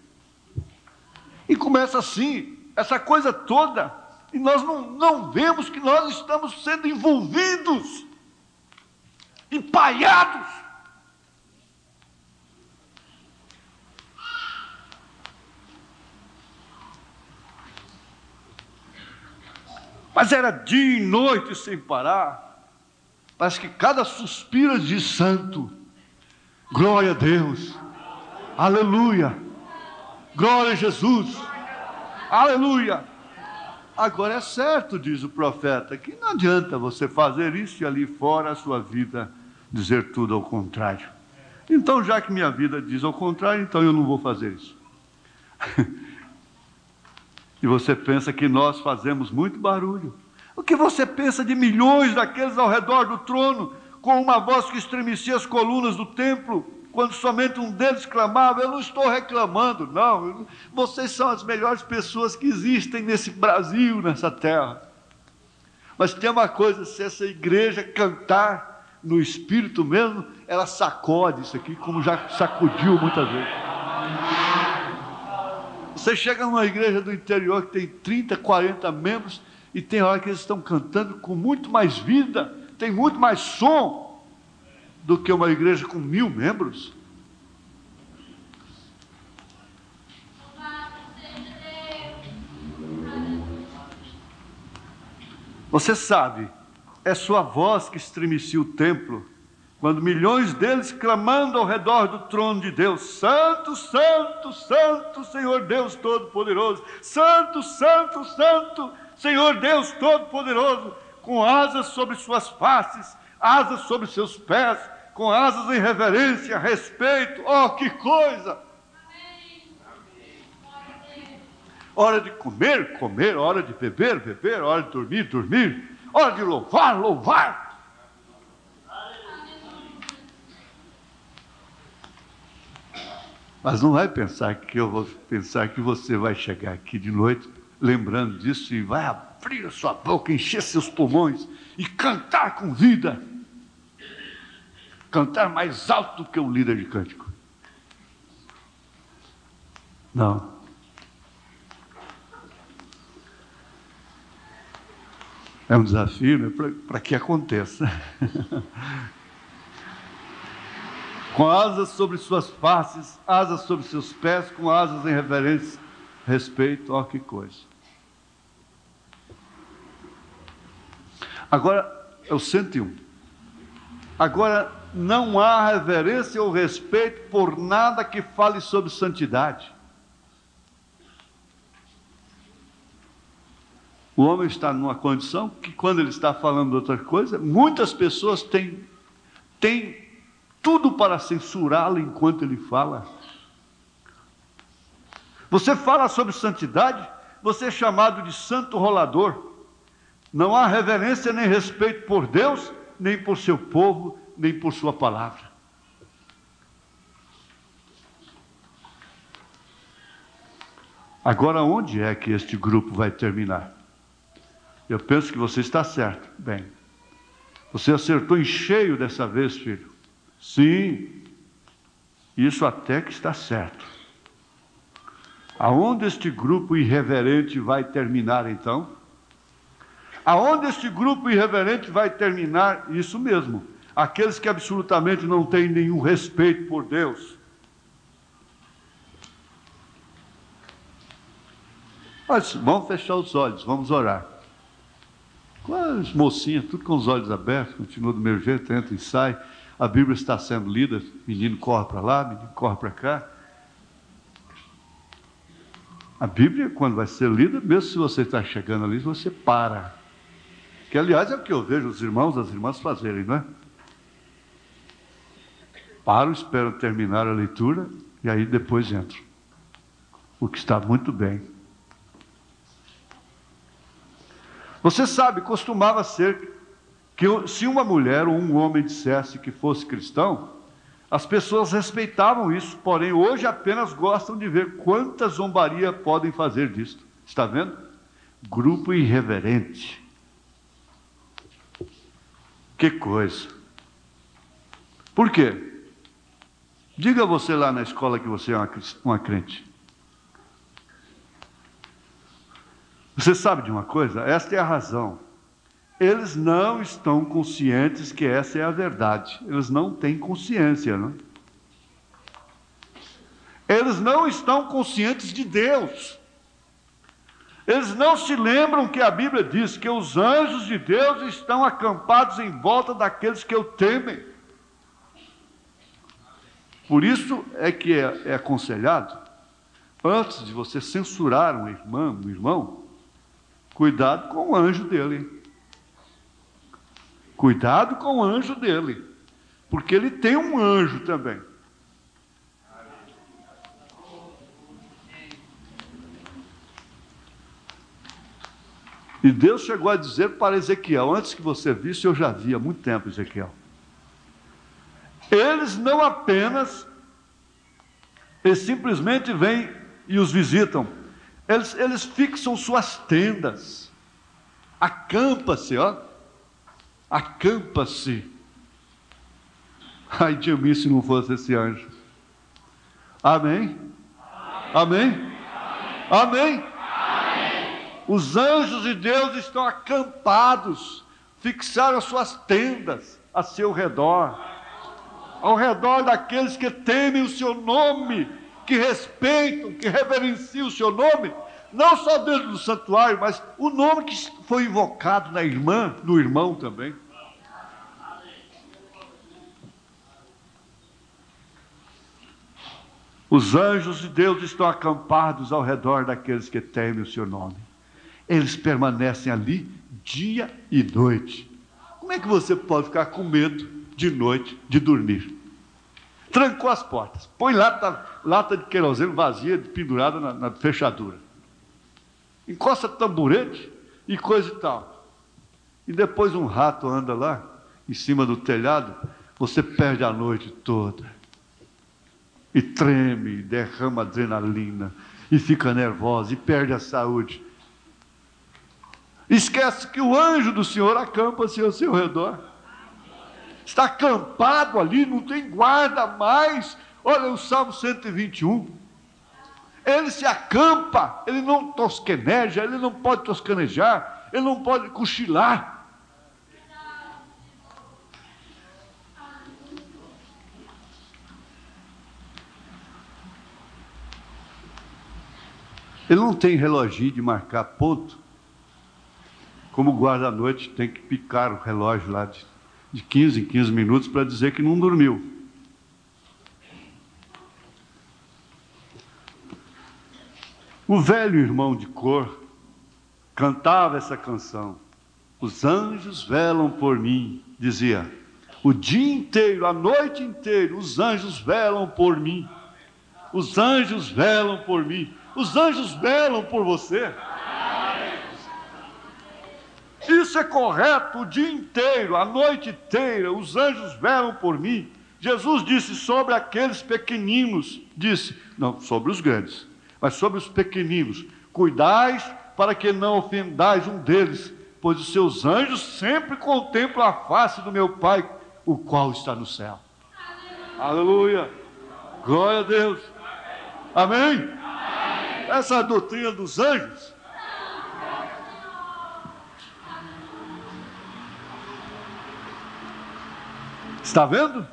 E começa assim, essa coisa toda. E nós não vemos que nós estamos sendo envolvidos, empalhados. Mas era dia e noite sem parar. Parece que cada suspiro diz: santo, glória a Deus, aleluia, glória a Jesus, aleluia. Agora é certo, diz o profeta, que não adianta você fazer isso e ali fora a sua vida dizer tudo ao contrário. Então, já que minha vida diz ao contrário, então eu não vou fazer isso. E você pensa que nós fazemos muito barulho. O que você pensa de milhões daqueles ao redor do trono, com uma voz que estremecia as colunas do templo, quando somente um deles clamava? Eu não estou reclamando, não. Vocês são as melhores pessoas que existem nesse Brasil, nessa terra. Mas tem uma coisa: se essa igreja cantar no Espírito mesmo, ela sacode isso aqui, como já sacudiu muitas vezes. Você chega numa igreja do interior que tem 30, 40 membros, e tem hora que eles estão cantando com muito mais vida, tem muito mais som, do que uma igreja com 1000 membros. Você sabe, é sua voz que estremecia o templo, quando milhões deles clamando ao redor do trono de Deus: santo, santo, santo, Senhor Deus Todo-Poderoso, santo, santo, santo, Senhor Deus Todo-Poderoso, com asas sobre suas faces, asas sobre seus pés, com asas em reverência, respeito. Oh, que coisa! Hora de comer, comer, hora de beber, beber, hora de dormir, dormir, hora de louvar, louvar. Mas não vai pensar que eu vou pensar que você vai chegar aqui de noite lembrando disso e vai abrir a sua boca, encher seus pulmões e cantar com vida. Cantar mais alto do que um líder de cântico. Não. É um desafio, né, para que aconteça. Com asas sobre suas faces, asas sobre seus pés, com asas em reverência, respeito, ó que coisa. Agora, é o 101. Agora, não há reverência ou respeito por nada que fale sobre santidade. O homem está numa condição que, quando ele está falando de outra coisa, muitas pessoas têm tudo para censurá-lo enquanto ele fala. Você fala sobre santidade, você é chamado de santo rolador. Não há reverência nem respeito por Deus, nem por seu povo, nem por sua palavra. Agora, onde é que este grupo vai terminar? Eu penso que você está certo. Bem, você acertou em cheio dessa vez, filho. Sim, isso até que está certo. Aonde este grupo irreverente vai terminar, então? Aonde este grupo irreverente vai terminar? Isso mesmo, aqueles que absolutamente não têm nenhum respeito por Deus. Mas vamos fechar os olhos, vamos orar. Com as mocinhas, tudo com os olhos abertos, continua do mesmo jeito, entra e sai. A Bíblia está sendo lida, menino corre para lá, menino corre para cá. A Bíblia, quando vai ser lida, mesmo se você está chegando ali, você para. Que, aliás, é o que eu vejo os irmãos, as irmãs fazerem, não é? Param, esperam terminar a leitura e aí depois entram. O que está muito bem. Você sabe, costumava ser que se uma mulher ou um homem dissesse que fosse cristão, as pessoas respeitavam isso, porém hoje apenas gostam de ver quanta zombaria podem fazer disso. Está vendo? Grupo irreverente. Que coisa. Por quê? Diga você lá na escola que você é uma crente. Você sabe de uma coisa? Esta é a razão. Eles não estão conscientes que essa é a verdade. Eles não têm consciência, não? Eles não estão conscientes de Deus. Eles não se lembram que a Bíblia diz que os anjos de Deus estão acampados em volta daqueles que o temem. Por isso é que é aconselhado, antes de você censurar um irmão, cuidado com o anjo dele. Cuidado com o anjo dele, porque ele tem um anjo também. E Deus chegou a dizer para Ezequiel, antes que você visse, eu já vi há muito tempo, Ezequiel. Eles não apenas, eles simplesmente vêm e os visitam. Eles fixam suas tendas. Acampa-se, ó. Acampa-se. Ai de mim se não fosse esse anjo. Amém? Amém? Amém? Os anjos de Deus estão acampados, fixaram suas tendas a seu redor, ao redor daqueles que temem o seu nome, que respeitam, que reverenciam o seu nome, não só dentro do santuário, mas o nome que foi invocado na irmã, no irmão também. Os anjos de Deus estão acampados ao redor daqueles que temem o seu nome. Eles permanecem ali dia e noite. Como é que você pode ficar com medo de noite de dormir? Trancou as portas, põe lata de querosene vazia, pendurada na fechadura. Encosta tamborete e coisa e tal. E depois um rato anda lá, em cima do telhado, você perde a noite toda. e treme, e derrama adrenalina, e fica nervosa, e perde a saúde. Esquece que o anjo do Senhor acampa-se ao seu redor. Está acampado ali, não tem guarda mais. Olha o Salmo 121. Ele se acampa, ele não tosqueneja, ele não pode tosquenejar, ele não pode cochilar. Ele não tem reloginho de marcar ponto, como o guarda-noite tem que picar o relógio lá de 15 em 15 minutos para dizer que não dormiu. O velho irmão de cor cantava essa canção. Os anjos velam por mim, dizia. O dia inteiro, a noite inteira, os anjos velam por mim. Os anjos velam por mim. Os anjos velam por você. Isso é correto o dia inteiro, a noite inteira, os anjos velam por mim. Jesus disse sobre aqueles pequeninos, disse, não sobre os grandes, mas sobre os pequeninos, cuidais para que não ofendais um deles, pois os seus anjos sempre contemplam a face do meu Pai, o qual está no céu. Aleluia! Glória a Deus! Amém? Essa é a doutrina dos anjos. Está vendo?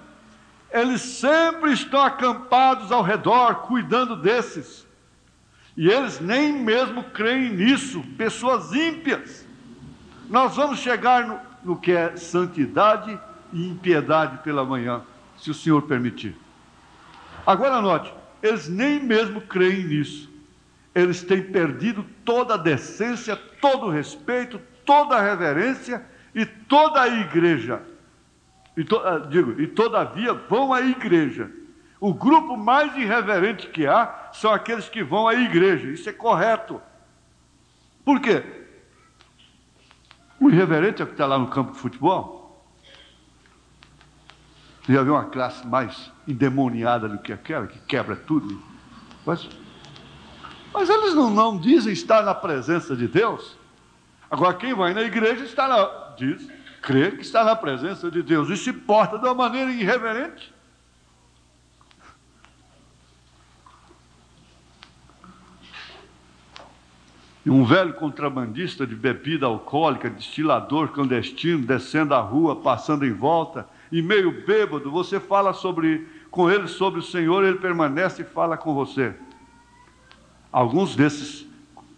Eles sempre estão acampados ao redor, cuidando desses. E eles nem mesmo creem nisso, pessoas ímpias. Nós vamos chegar no que é santidade e impiedade pela manhã, se o Senhor permitir. Agora note, eles nem mesmo creem nisso. Eles têm perdido toda a decência, todo o respeito, toda a reverência e toda a igreja. E todavia vão à igreja. O grupo mais irreverente que há são aqueles que vão à igreja. Isso é correto. Por quê? O irreverente é o que está lá no campo de futebol. Você já viu uma classe mais endemoniada do que aquela, que quebra tudo? Mas eles não dizem estar na presença de Deus. Agora, quem vai na igreja crê que está na presença de Deus e se porta de uma maneira irreverente. E um velho contrabandista de bebida alcoólica, destilador clandestino, descendo a rua, passando em volta, e meio bêbado, você fala com ele sobre o Senhor, ele permanece e fala com você. Alguns desses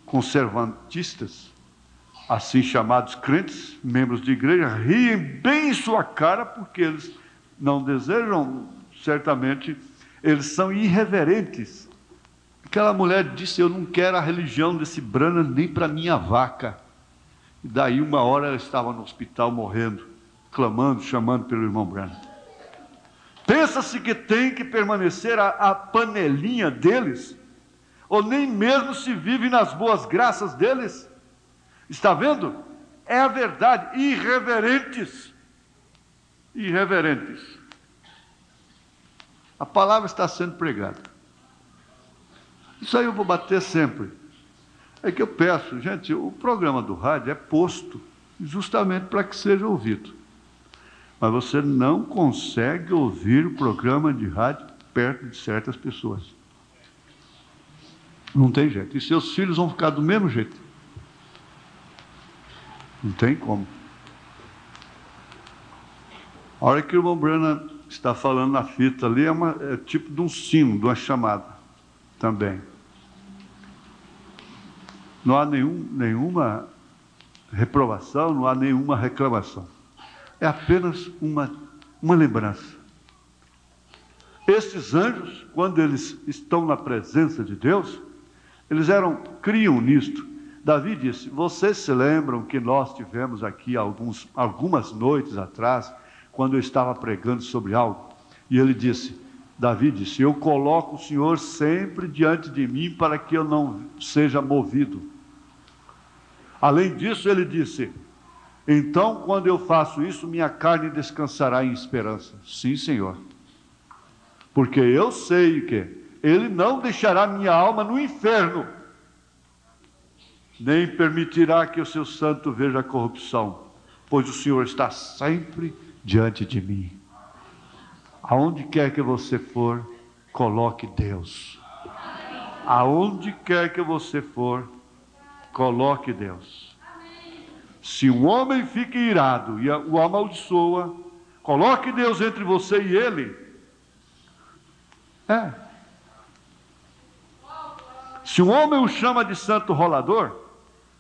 conservantistas, assim chamados crentes, membros de igreja, riem bem em sua cara, porque eles não desejam, certamente, eles são irreverentes. Aquela mulher disse, eu não quero a religião desse Branham nem para minha vaca. E daí uma hora ela estava no hospital morrendo, clamando, chamando pelo irmão Branham. Pensa-se que tem que permanecer a panelinha deles, ou nem mesmo se vive nas boas graças deles. Está vendo? É a verdade. Irreverentes. Irreverentes. A palavra está sendo pregada. Isso aí eu vou bater sempre. É que eu peço, gente, o programa do rádio é posto justamente para que seja ouvido. Mas você não consegue ouvir o programa de rádio perto de certas pessoas. Não tem jeito. E seus filhos vão ficar do mesmo jeito. Não tem como. A hora que o irmão Branham está falando na fita ali, é tipo de um sino, de uma chamada também. Não há nenhuma reprovação, não há nenhuma reclamação. É apenas uma lembrança. Esses anjos, quando eles estão na presença de Deus, eles criam nisto. Davi disse, vocês se lembram que nós tivemos aqui algumas noites atrás, quando eu estava pregando sobre algo, e Davi disse, eu coloco o Senhor sempre diante de mim para que eu não seja movido. Além disso, ele disse, então quando eu faço isso, minha carne descansará em esperança. Sim, Senhor. Porque eu sei que Ele não deixará minha alma no inferno, nem permitirá que o seu santo veja a corrupção, pois o Senhor está sempre diante de mim. Aonde quer que você for, coloque Deus. Aonde quer que você for, coloque Deus. Se um homem fica irado e o amaldiçoa, coloque Deus entre você e ele. Se um homem o chama de santo rolador,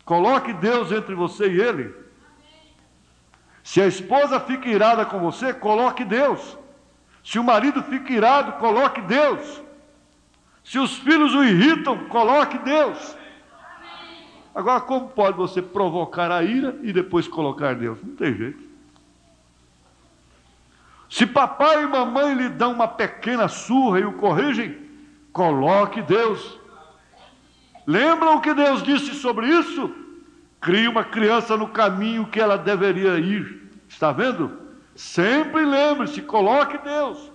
coloque Deus entre você e ele. Se a esposa fica irada com você, coloque Deus. Se o marido fica irado, coloque Deus. Se os filhos o irritam, coloque Deus. Agora, como pode você provocar a ira e depois colocar Deus? Não tem jeito. Se papai e mamãe lhe dão uma pequena surra e o corrigem, coloque Deus. Lembram o que Deus disse sobre isso? Crie uma criança no caminho que ela deveria ir. Está vendo? Sempre lembre-se, coloque Deus.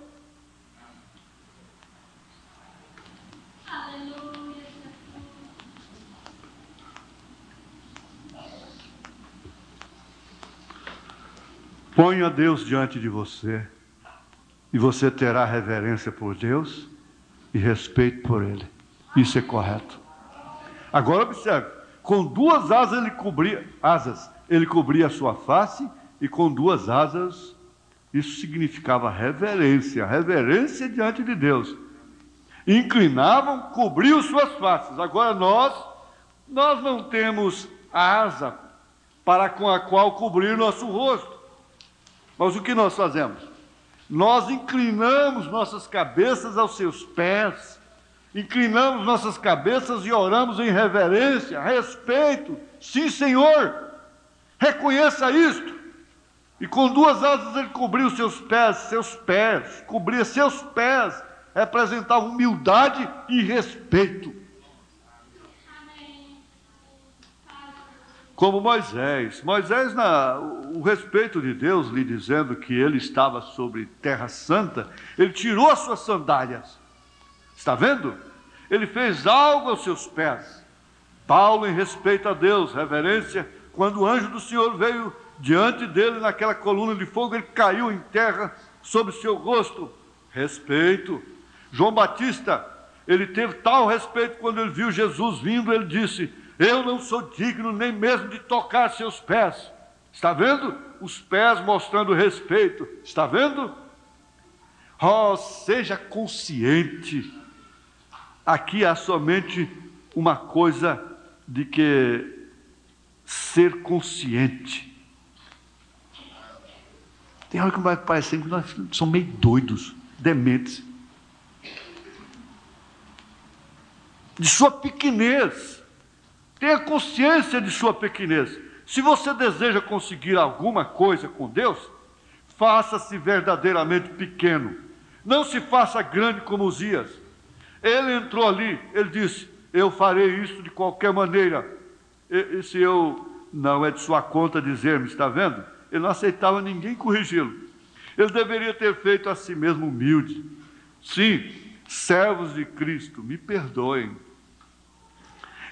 Ponha Deus diante de você, e você terá reverência por Deus e respeito por Ele. Isso é correto. Agora observe, com duas asas ele cobria a sua face, e com duas asas, isso significava reverência diante de Deus. Inclinavam, cobriam suas faces. Agora nós não temos asa para com a qual cobrir nosso rosto. Mas o que nós fazemos? Nós inclinamos nossas cabeças aos seus pés, inclinamos nossas cabeças e oramos em reverência, respeito. Sim, Senhor, reconheça isto. E com duas asas ele cobriu seus pés, cobria seus pés, representava humildade e respeito. Como Moisés, o respeito de Deus lhe dizendo que ele estava sobre terra santa, ele tirou as suas sandálias. Está vendo? Ele fez algo aos seus pés. Paulo, em respeito a Deus, reverência, quando o anjo do Senhor veio diante dele naquela coluna de fogo, ele caiu em terra sobre o seu rosto. Respeito. João Batista, ele teve tal respeito quando ele viu Jesus vindo, ele disse: eu não sou digno nem mesmo de tocar seus pés. Está vendo? Os pés mostrando respeito. Está vendo? Oh, seja consciente. Aqui há somente uma coisa de que ser consciente. Tem hora que vai parecendo que nós somos meio doidos, dementes. De sua pequenez. Tenha consciência de sua pequenez. Se você deseja conseguir alguma coisa com Deus, faça-se verdadeiramente pequeno. Não se faça grande como Uzias. Ele entrou ali, ele disse: eu farei isso de qualquer maneira. Se eu não é de sua conta dizer-me, está vendo? Ele não aceitava ninguém corrigi-lo. Ele deveria ter feito a si mesmo humilde. Sim, servos de Cristo, me perdoem.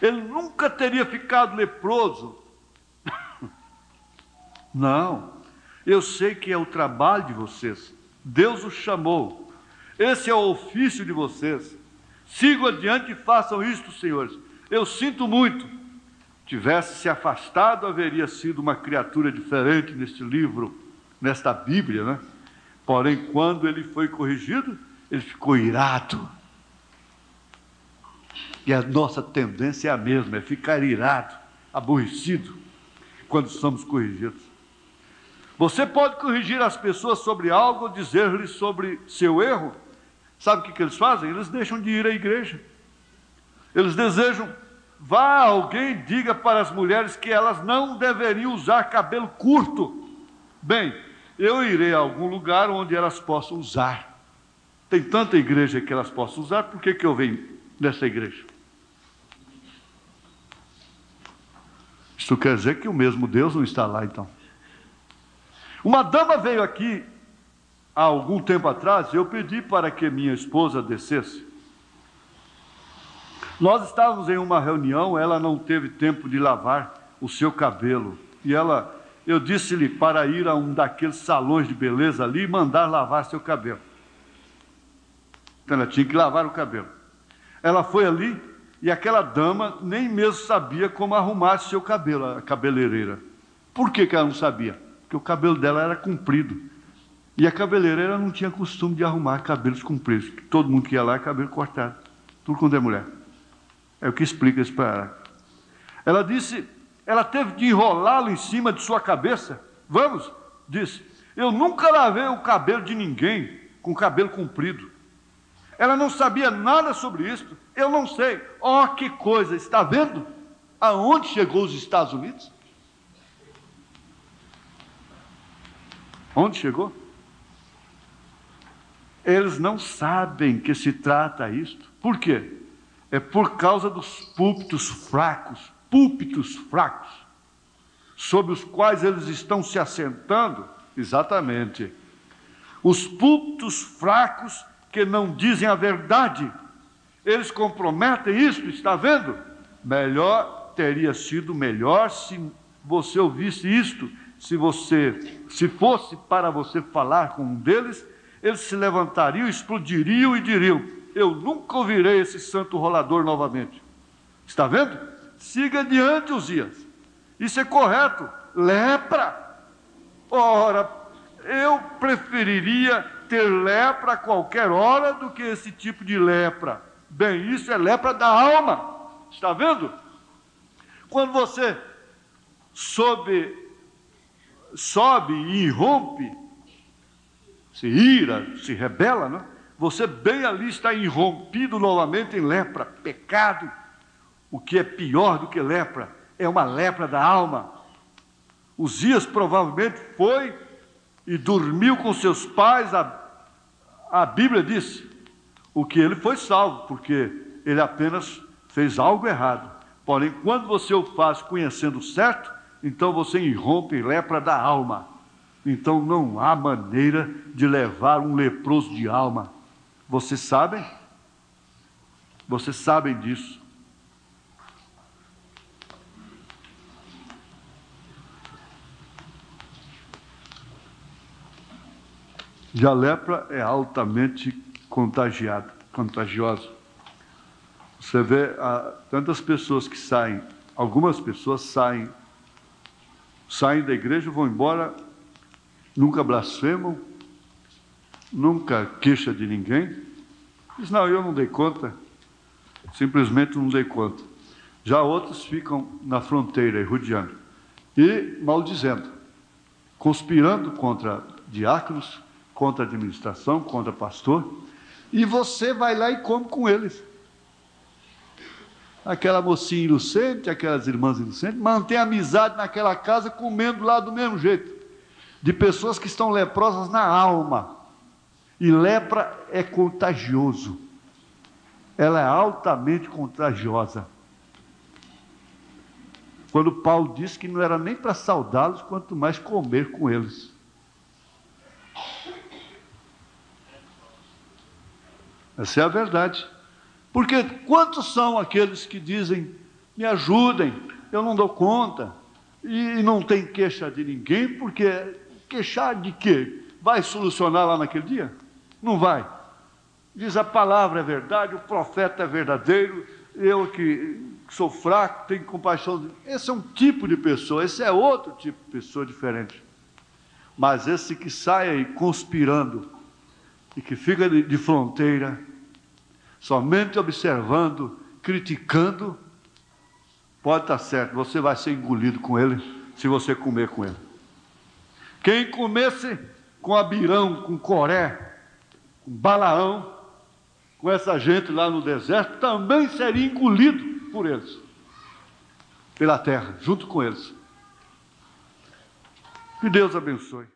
Ele nunca teria ficado leproso. Não, eu sei que é o trabalho de vocês. Deus os chamou. Esse é o ofício de vocês. Sigam adiante e façam isto, senhores. Eu sinto muito. Tivesse se afastado, haveria sido uma criatura diferente neste livro, nesta Bíblia, né? Porém, quando ele foi corrigido, ele ficou irado. E a nossa tendência é a mesma, é ficar irado, aborrecido, quando somos corrigidos. Você pode corrigir as pessoas sobre algo ou dizer-lhes sobre seu erro. Sabe o que eles fazem? Eles deixam de ir à igreja. Eles desejam, vá alguém, diga para as mulheres que elas não deveriam usar cabelo curto. Bem, eu irei a algum lugar onde elas possam usar. Tem tanta igreja que elas possam usar, por que eu venho nessa igreja? Isso quer dizer que o mesmo Deus não está lá, então. Uma dama veio aqui há algum tempo atrás, eu pedi para que minha esposa descesse. Nós estávamos em uma reunião, ela não teve tempo de lavar o seu cabelo. E eu disse-lhe para ir a um daqueles salões de beleza ali e mandar lavar seu cabelo. Então ela tinha que lavar o cabelo. Ela foi ali e aquela dama nem mesmo sabia como arrumar seu cabelo, a cabeleireira. Por que ela não sabia? Porque o cabelo dela era comprido. E a cabeleireira não tinha costume de arrumar cabelos compridos. Todo mundo que ia lá é cabelo cortado. Tudo quando é mulher. É o que explica isso para ela. Ela disse, ela teve de enrolá-lo em cima de sua cabeça. Vamos, disse, eu nunca lavei o cabelo de ninguém com cabelo comprido. Ela não sabia nada sobre isso. Eu não sei. Oh, que coisa, está vendo? Aonde chegou os Estados Unidos? Onde chegou? Eles não sabem que se trata isto. Por quê? É por causa dos púlpitos fracos, sobre os quais eles estão se assentando. Exatamente. Os púlpitos fracos que não dizem a verdade, eles comprometem isto, está vendo? Teria sido melhor se você ouvisse isto, se fosse para você falar com um deles, eles se levantariam, explodiriam e diriam, eu nunca ouvirei esse santo rolador novamente. Está vendo? Siga adiante, Uzias. Isso é correto. Lepra. Ora, eu preferiria ter lepra a qualquer hora do que esse tipo de lepra. Bem, isso é lepra da alma. Está vendo? Quando você sobe e irrompe, se ira, se rebela, não? Você bem ali está irrompido novamente em lepra, pecado. O que é pior do que lepra é uma lepra da alma. Uzias provavelmente foi e dormiu com seus pais. A Bíblia diz o que ele foi salvo, porque ele apenas fez algo errado. Porém, quando você o faz conhecendo o certo, então você irrompe em lepra da alma. Então não há maneira de levar um leproso de alma. Vocês sabem? Vocês sabem disso. E a lepra é altamente contagiosa. Você vê tantas pessoas que saem, algumas pessoas saem da igreja, vão embora, nunca blasfemam, nunca queixa de ninguém. Diz, não, eu não dei conta, simplesmente não dei conta. Já outros ficam na fronteira, rodeando, e maldizendo, conspirando contra diáconos, contra a administração, contra pastor, e você vai lá e come com eles. Aquela mocinha inocente, aquelas irmãs inocentes, mantém amizade naquela casa, comendo lá do mesmo jeito, de pessoas que estão leprosas na alma. E lepra é contagioso, ela é altamente contagiosa. Quando Paulo disse que não era nem para saudá-los, quanto mais comer com eles. Essa é a verdade. Porque quantos são aqueles que dizem, me ajudem, eu não dou conta, e não tem queixa de ninguém, porque queixar de quê? Vai solucionar lá naquele dia? Não vai. Diz a palavra é verdade, o profeta é verdadeiro, eu que sou fraco, tenho compaixão. Esse é um tipo de pessoa, esse é outro tipo de pessoa diferente. Mas esse que sai aí conspirando e que fica de fronteira, somente observando, criticando, pode estar certo, você vai ser engolido com ele, se você comer com ele. Quem comesse com Abirão, com Coré, com Balaão, com essa gente lá no deserto, também seria engolido por eles, pela terra, junto com eles. Que Deus abençoe.